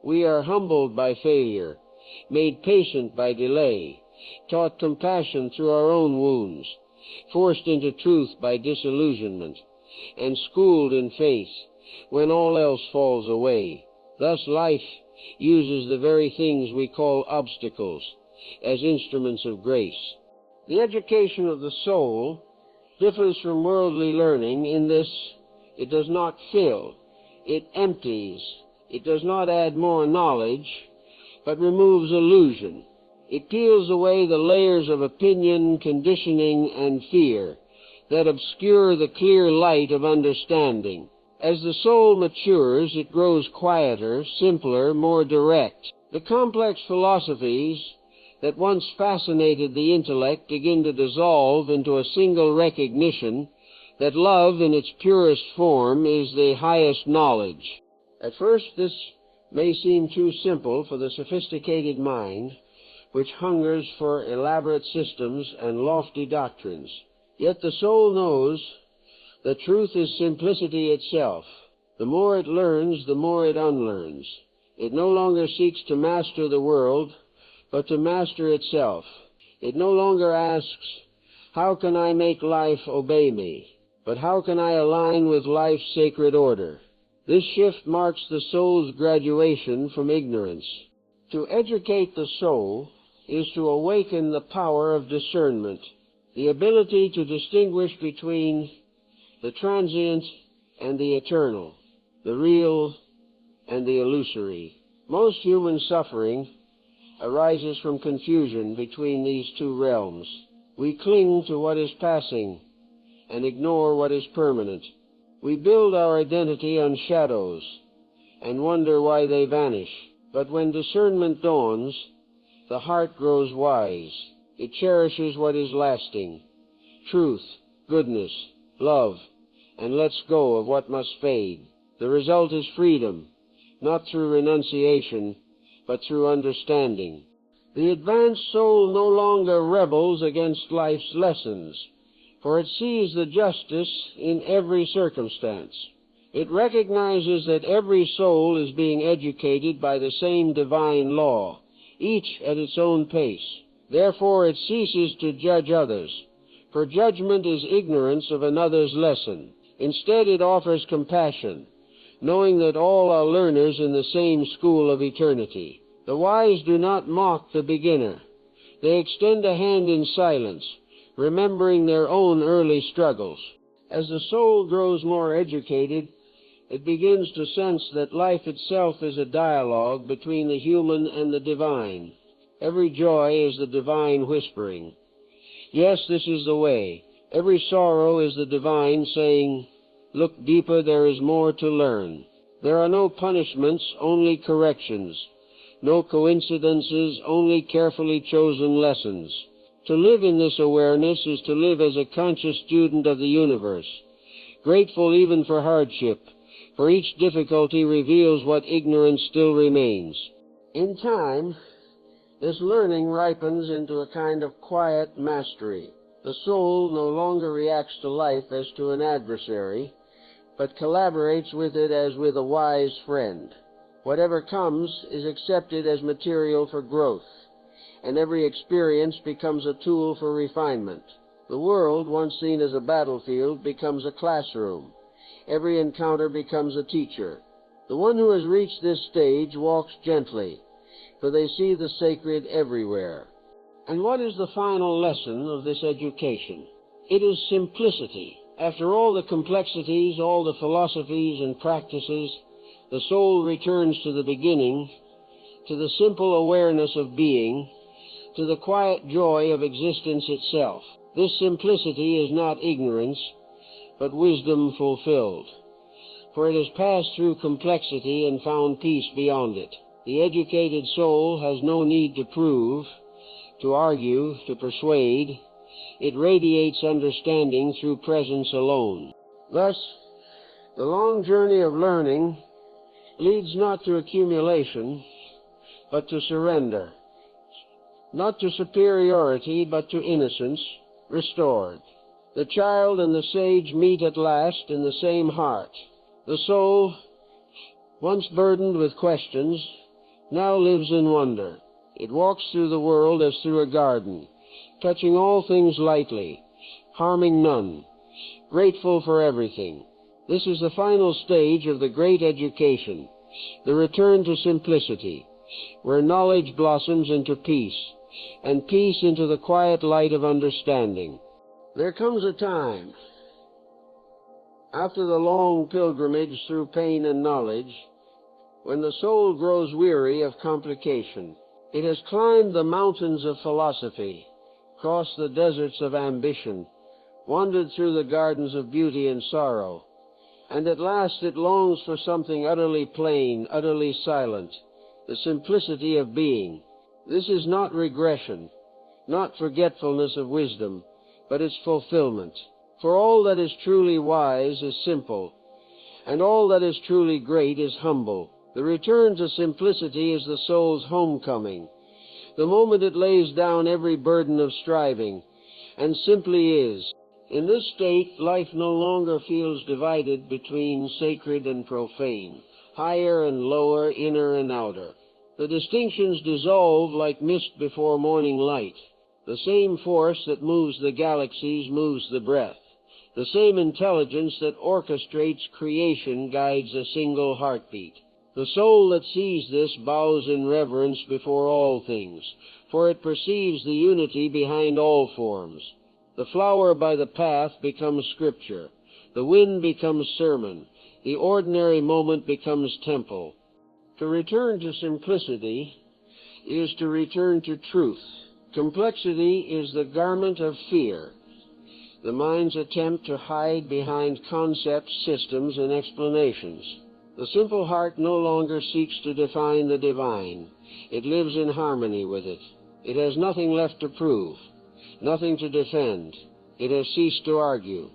S1: We are humbled by failure, made patient by delay, taught compassion through our own wounds, forced into truth by disillusionment. and schooled in faith, when all else falls away. Thus life uses the very things we call obstacles as instruments of grace. The education of the soul differs from worldly learning in this: it does not fill, it empties. It does not add more knowledge, but removes illusion. It peels away the layers of opinion, conditioning, and fear that obscure the clear light of understanding. As the soul matures, it grows quieter, simpler, more direct. The complex philosophies that once fascinated the intellect begin to dissolve into a single recognition that love in its purest form is the highest knowledge. At first this may seem too simple for the sophisticated mind, which hungers for elaborate systems and lofty doctrines. Yet the soul knows that truth is simplicity itself. The more it learns, the more it unlearns. It no longer seeks to master the world, but to master itself. It no longer asks, "How can I make life obey me?" but "How can I align with life's sacred order?" This shift marks the soul's graduation from ignorance. To educate the soul is to awaken the power of discernment, the ability to distinguish between the transient and the eternal, the real and the illusory. Most human suffering arises from confusion between these two realms. We cling to what is passing and ignore what is permanent. We build our identity on shadows and wonder why they vanish. But when discernment dawns, the heart grows wise. It cherishes what is lasting: truth, goodness, love, and lets go of what must fade. The result is freedom, not through renunciation, but through understanding. The advanced soul no longer rebels against life's lessons, for it sees the justice in every circumstance. It recognizes that every soul is being educated by the same divine law, each at its own pace. Therefore it ceases to judge others, for judgment is ignorance of another's lesson. Instead it offers compassion, knowing that all are learners in the same school of eternity. The wise do not mock the beginner. They extend a hand in silence, remembering their own early struggles. As the soul grows more educated, it begins to sense that life itself is a dialogue between the human and the divine. Every joy is the divine whispering, "Yes, this is the way." Every sorrow is the divine saying, "Look deeper, there is more to learn." There are no punishments, only corrections. No coincidences, only carefully chosen lessons. To live in this awareness is to live as a conscious student of the universe, grateful even for hardship, for each difficulty reveals what ignorance still remains. In time, this learning ripens into a kind of quiet mastery. The soul no longer reacts to life as to an adversary, but collaborates with it as with a wise friend. Whatever comes is accepted as material for growth, and every experience becomes a tool for refinement. The world, once seen as a battlefield, becomes a classroom. Every encounter becomes a teacher. The one who has reached this stage walks gently, for they see the sacred everywhere. And what is the final lesson of this education? It is simplicity. After all the complexities, all the philosophies and practices, the soul returns to the beginning, to the simple awareness of being, to the quiet joy of existence itself. This simplicity is not ignorance, but wisdom fulfilled, for it has passed through complexity and found peace beyond it. The educated soul has no need to prove, to argue, to persuade. It radiates understanding through presence alone. Thus, the long journey of learning leads not to accumulation, but to surrender. Not to superiority, but to innocence restored. The child and the sage meet at last in the same heart. The soul, once burdened with questions, now lives in wonder. It walks through the world as through a garden, touching all things lightly, harming none, grateful for everything. This is the final stage of the great education, the return to simplicity, where knowledge blossoms into peace, and peace into the quiet light of understanding. There comes a time, after the long pilgrimage through pain and knowledge, when the soul grows weary of complication. It has climbed the mountains of philosophy, crossed the deserts of ambition, wandered through the gardens of beauty and sorrow, and at last it longs for something utterly plain, utterly silent, the simplicity of being. This is not regression, not forgetfulness of wisdom, but its fulfillment. For all that is truly wise is simple, and all that is truly great is humble. The return to simplicity is the soul's homecoming, the moment it lays down every burden of striving, and simply is. In this state, life no longer feels divided between sacred and profane, higher and lower, inner and outer. The distinctions dissolve like mist before morning light. The same force that moves the galaxies moves the breath. The same intelligence that orchestrates creation guides a single heartbeat. The soul that sees this bows in reverence before all things, for it perceives the unity behind all forms. The flower by the path becomes scripture. The wind becomes sermon. The ordinary moment becomes temple. To return to simplicity is to return to truth. Complexity is the garment of fear, the mind's attempt to hide behind concepts, systems, and explanations. The simple heart no longer seeks to define the divine. It lives in harmony with it. It has nothing left to prove, nothing to defend. It has ceased to argue,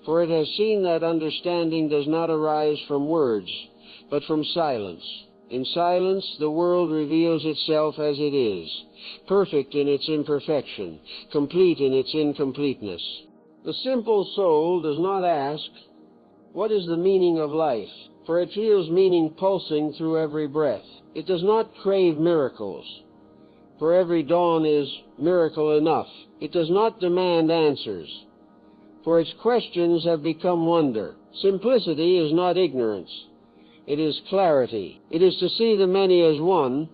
S1: for it has seen that understanding does not arise from words, but from silence. In silence, the world reveals itself as it is, perfect in its imperfection, complete in its incompleteness. The simple soul does not ask, "What is the meaning of life?" for it feels meaning pulsing through every breath. It does not crave miracles, for every dawn is miracle enough. It does not demand answers, for its questions have become wonder. Simplicity is not ignorance. It is clarity. It is to see the many as one,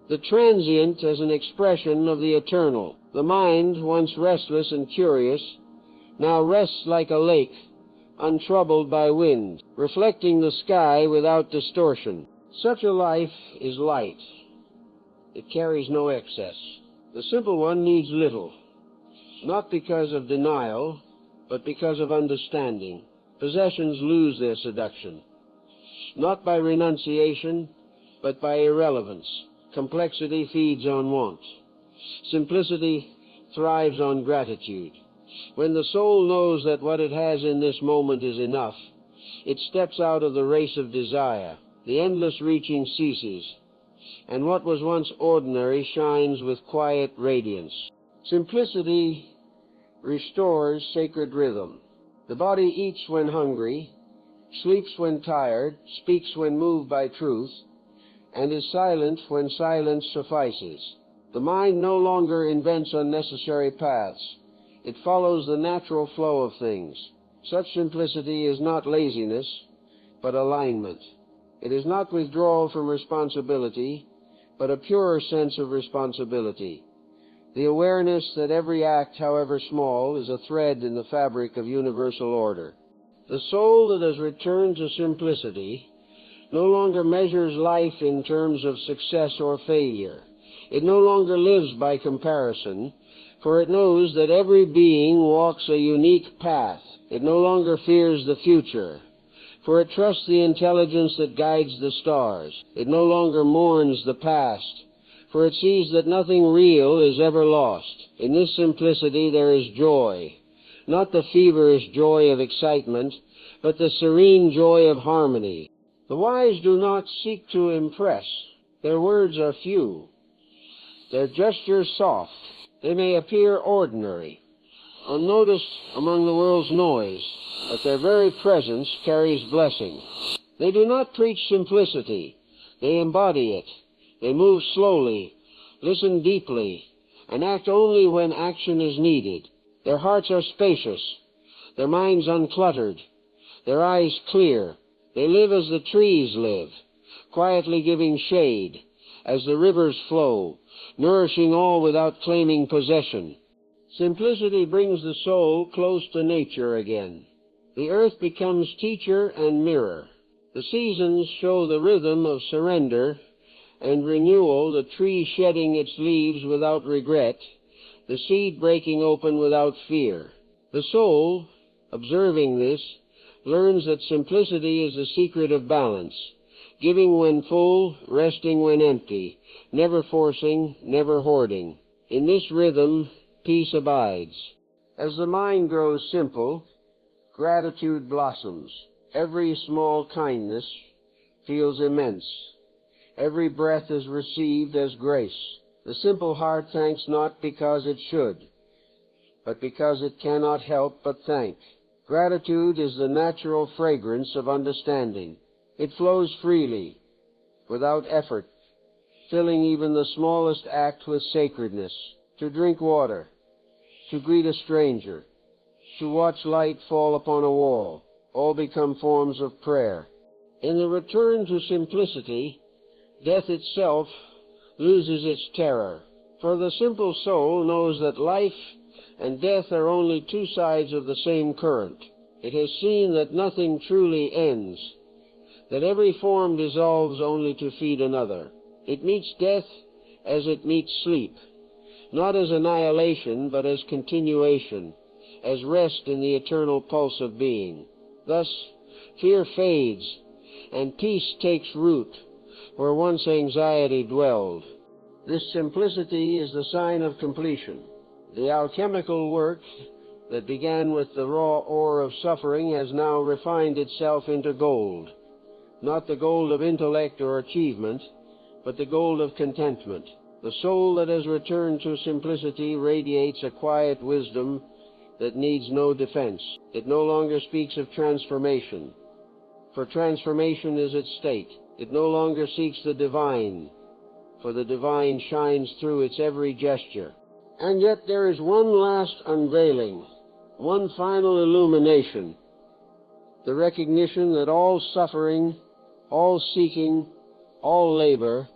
S1: the transient as an expression of the eternal. The mind, once restless and curious, now rests like a lake, untroubled by wind, reflecting the sky without distortion. Such a life is light. It carries no excess. The simple one needs little, not because of denial, but because of understanding. Possessions lose their seduction, not by renunciation, but by irrelevance. Complexity feeds on want. Simplicity thrives on gratitude. When the soul knows that what it has in this moment is enough, it steps out of the race of desire. The endless reaching ceases, and what was once ordinary shines with quiet radiance. Simplicity restores sacred rhythm. The body eats when hungry, sleeps when tired, speaks when moved by truth, and is silent when silence suffices. The mind no longer invents unnecessary paths. It follows the natural flow of things. Such simplicity is not laziness, but alignment. It is not withdrawal from responsibility, but a purer sense of responsibility. The awareness that every act, however small, is a thread in the fabric of universal order. The soul that has returned to simplicity no longer measures life in terms of success or failure. It no longer lives by comparison, for it knows that every being walks a unique path. It no longer fears the future, for it trusts the intelligence that guides the stars. It no longer mourns the past, for it sees that nothing real is ever lost. In this simplicity there is joy, not the feverish joy of excitement, but the serene joy of harmony. The wise do not seek to impress. Their words are few, their gestures soft. They may appear ordinary, unnoticed among the world's noise, but their very presence carries blessing. They do not preach simplicity. They embody it. They move slowly, listen deeply, and act only when action is needed. Their hearts are spacious. their minds uncluttered, their eyes clear. They live as the trees live, quietly giving shade, as the rivers flow, nourishing all without claiming possession. Simplicity brings the soul close to nature again. The earth becomes teacher and mirror. The seasons show the rhythm of surrender and renewal, the tree shedding its leaves without regret, the seed breaking open without fear. The soul, observing this, learns that simplicity is the secret of balance, giving when full, resting when empty, never forcing, never hoarding. In this rhythm, peace abides. As the mind grows simple, gratitude blossoms. Every small kindness feels immense. Every breath is received as grace. The simple heart thanks not because it should, but because it cannot help but thank. Gratitude is the natural fragrance of understanding. It flows freely, without effort, filling even the smallest act with sacredness. To drink water, to greet a stranger, to watch light fall upon a wall, all become forms of prayer. In the return to simplicity, death itself loses its terror, for the simple soul knows that life and death are only two sides of the same current. It has seen that nothing truly ends, that every form dissolves only to feed another. It meets death as it meets sleep, not as annihilation, but as continuation, as rest in the eternal pulse of being. Thus, fear fades, and peace takes root where once anxiety dwelled. This simplicity is the sign of completion. The alchemical work that began with the raw ore of suffering has now refined itself into gold, not the gold of intellect or achievement, but the gold of contentment. The soul that has returned to simplicity radiates a quiet wisdom that needs no defense. It no longer speaks of transformation, for transformation is its state. It no longer seeks the divine, for the divine shines through its every gesture. And yet there is one last unveiling, one final illumination, the recognition that all suffering, all seeking, all labor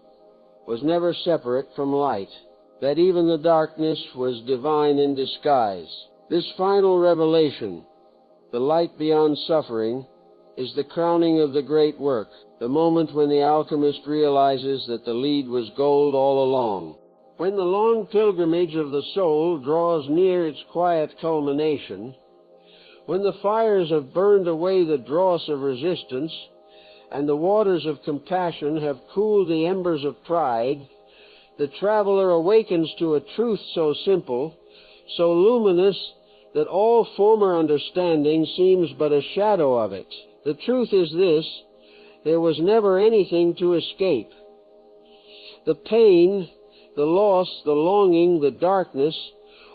S1: was never separate from light, that even the darkness was divine in disguise. This final revelation, the light beyond suffering, is the crowning of the great work, the moment when the alchemist realizes that the lead was gold all along. When the long pilgrimage of the soul draws near its quiet culmination, when the fires have burned away the dross of resistance, and the waters of compassion have cooled the embers of pride, the traveler awakens to a truth so simple, so luminous, that all former understanding seems but a shadow of it. The truth is this: there was never anything to escape. The pain, the loss, the longing, the darkness,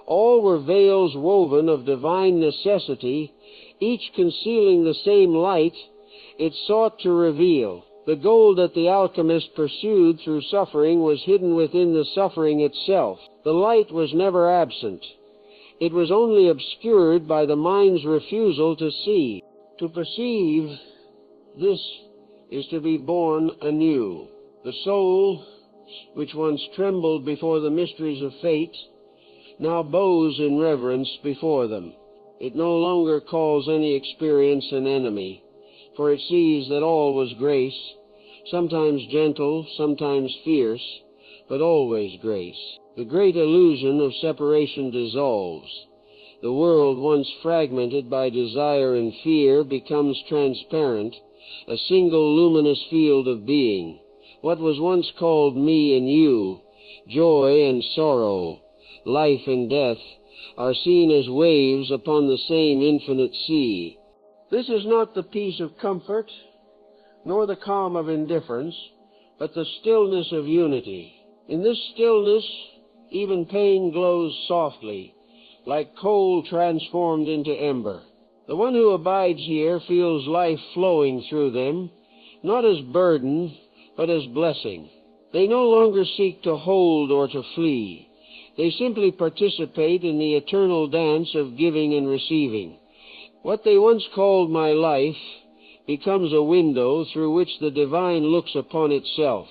S1: all were veils woven of divine necessity, each concealing the same light it sought to reveal. The gold that the alchemist pursued through suffering was hidden within the suffering itself. The light was never absent. It was only obscured by the mind's refusal to see. To perceive, this is to be born anew. The soul, which once trembled before the mysteries of fate, now bows in reverence before them. It no longer calls any experience an enemy, for it sees that all was grace, sometimes gentle, sometimes fierce, but always grace. The great illusion of separation dissolves. The world, once fragmented by desire and fear, becomes transparent, a single luminous field of being. What was once called me and you, joy and sorrow, life and death, are seen as waves upon the same infinite sea. This is not the peace of comfort, nor the calm of indifference, but the stillness of unity. In this stillness, even pain glows softly, like coal transformed into ember. The one who abides here feels life flowing through them, not as burden, but as blessing. They no longer seek to hold or to flee. They simply participate in the eternal dance of giving and receiving. What they once called my life becomes a window through which the divine looks upon itself.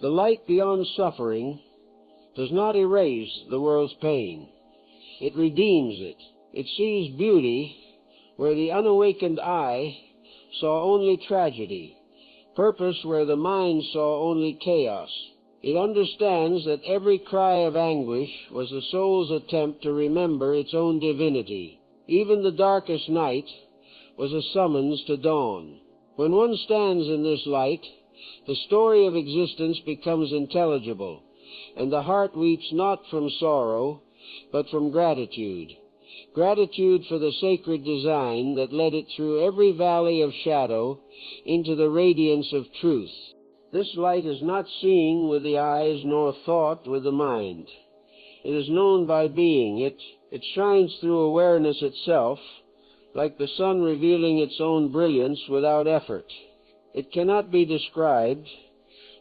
S1: The light beyond suffering does not erase the world's pain. It redeems it. It sees beauty where the unawakened eye saw only tragedy, purpose where the mind saw only chaos. It understands that every cry of anguish was the soul's attempt to remember its own divinity. Even the darkest night was a summons to dawn. When one stands in this light, the story of existence becomes intelligible, and the heart weeps not from sorrow, but from gratitude. Gratitude for the sacred design that led it through every valley of shadow into the radiance of truth. This light is not seeing with the eyes nor thought with the mind. It is known by being. It shines through awareness itself, like the sun revealing its own brilliance without effort. It cannot be described,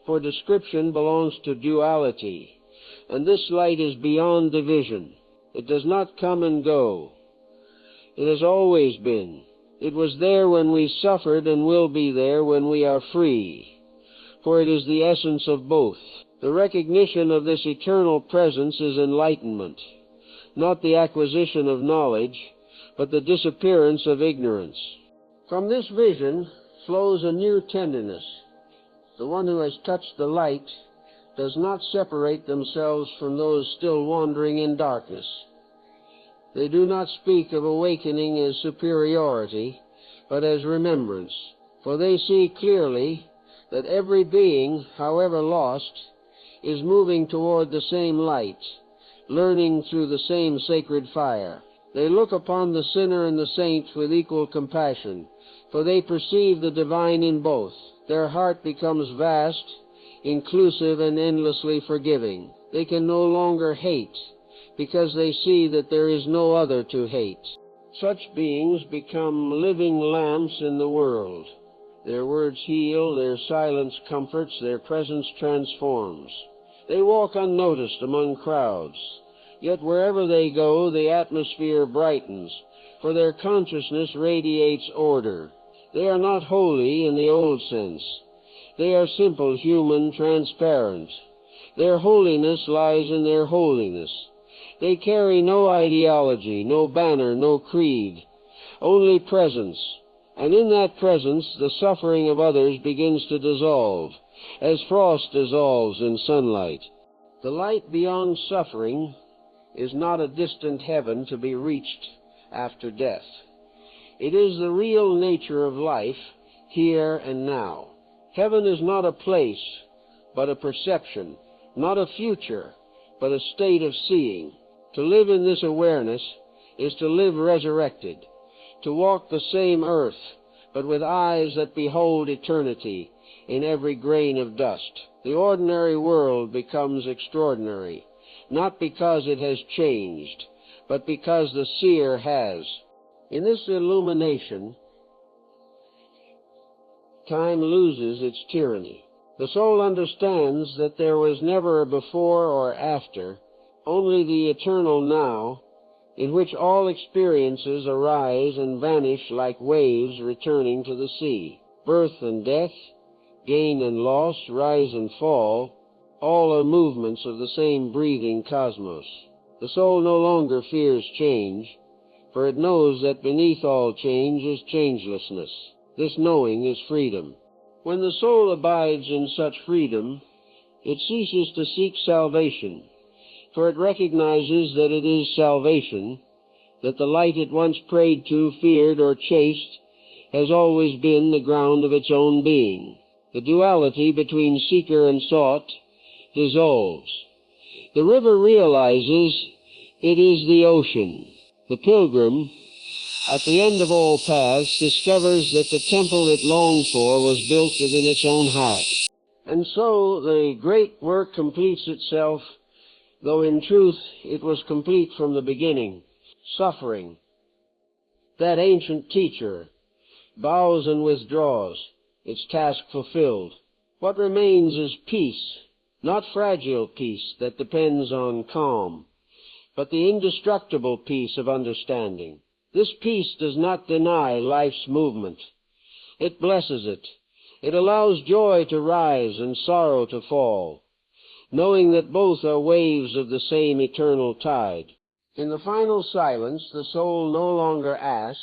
S1: for description belongs to duality, and this light is beyond division. It does not come and go. It has always been. It was there when we suffered and will be there when we are free, for it is the essence of both. The recognition of this eternal presence is enlightenment, not the acquisition of knowledge, but the disappearance of ignorance. From this vision flows a new tenderness. The one who has touched the light does not separate themselves from those still wandering in darkness. They do not speak of awakening as superiority, but as remembrance, for they see clearly that every being, however lost, is moving toward the same light, learning through the same sacred fire. They look upon the sinner and the saint with equal compassion, for they perceive the divine in both. Their heart becomes vast, inclusive, and endlessly forgiving. They can no longer hate, because they see that there is no other to hate. Such beings become living lamps in the world. Their words heal, their silence comforts, their presence transforms. They walk unnoticed among crowds, yet wherever they go, the atmosphere brightens, for their consciousness radiates order. They are not holy in the old sense. They are simple, human, transparent. Their holiness lies in their holiness. They carry no ideology, no banner, no creed, only presence. And in that presence, the suffering of others begins to dissolve, as frost dissolves in sunlight. The light beyond suffering is not a distant heaven to be reached after death. It is the real nature of life, here and now. Heaven is not a place, but a perception, not a future, but a state of seeing. To live in this awareness is to live resurrected, to walk the same earth, but with eyes that behold eternity in every grain of dust. The ordinary world becomes extraordinary, not because it has changed, but because the seer has. In this illumination, time loses its tyranny. The soul understands that there was never a before or after, only the eternal now, in which all experiences arise and vanish like waves returning to the sea. Birth and death, gain and loss, rise and fall, all are movements of the same breathing cosmos. The soul no longer fears change, for it knows that beneath all change is changelessness. This knowing is freedom. When the soul abides in such freedom, it ceases to seek salvation, for it recognizes that it is salvation, that the light it once prayed to, feared, or chased has always been the ground of its own being. The duality between seeker and sought dissolves. The river realizes it is the ocean. The pilgrim, at the end of all paths, discovers that the temple it longed for was built within its own heart. And so the great work completes itself, though in truth it was complete from the beginning. Suffering, that ancient teacher, bows and withdraws, its task fulfilled. What remains is peace, not fragile peace that depends on calm, but the indestructible peace of understanding. This peace does not deny life's movement. It blesses it. It allows joy to rise and sorrow to fall, knowing that both are waves of the same eternal tide. In the final silence, the soul no longer asks,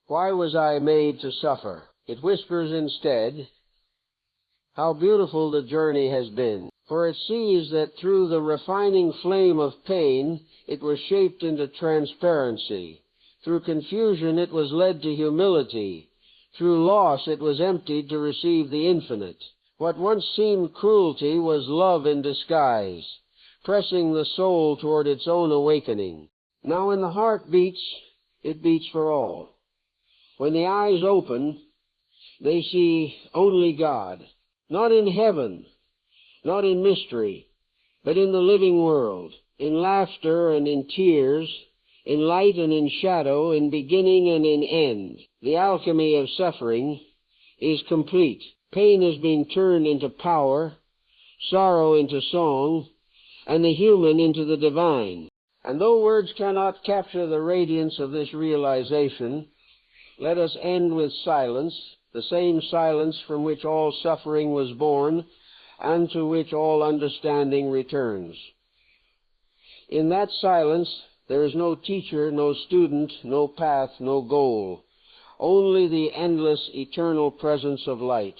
S1: "Why was I made to suffer?" It whispers instead, "How beautiful the journey has been." For it sees that through the refining flame of pain, it was shaped into transparency. Through confusion, it was led to humility. Through loss, it was emptied to receive the infinite. What once seemed cruelty was love in disguise, pressing the soul toward its own awakening. Now when the heart beats, it beats for all. When the eyes open, they see only God, not in heaven, not in mystery, but in the living world, in laughter and in tears, in light and in shadow, in beginning and in end. The alchemy of suffering is complete. Pain has been turned into power, sorrow into song, and the human into the divine. And though words cannot capture the radiance of this realization, let us end with silence, the same silence from which all suffering was born and to which all understanding returns. In that silence, there is no teacher, no student, no path, no goal, only the endless, eternal presence of light.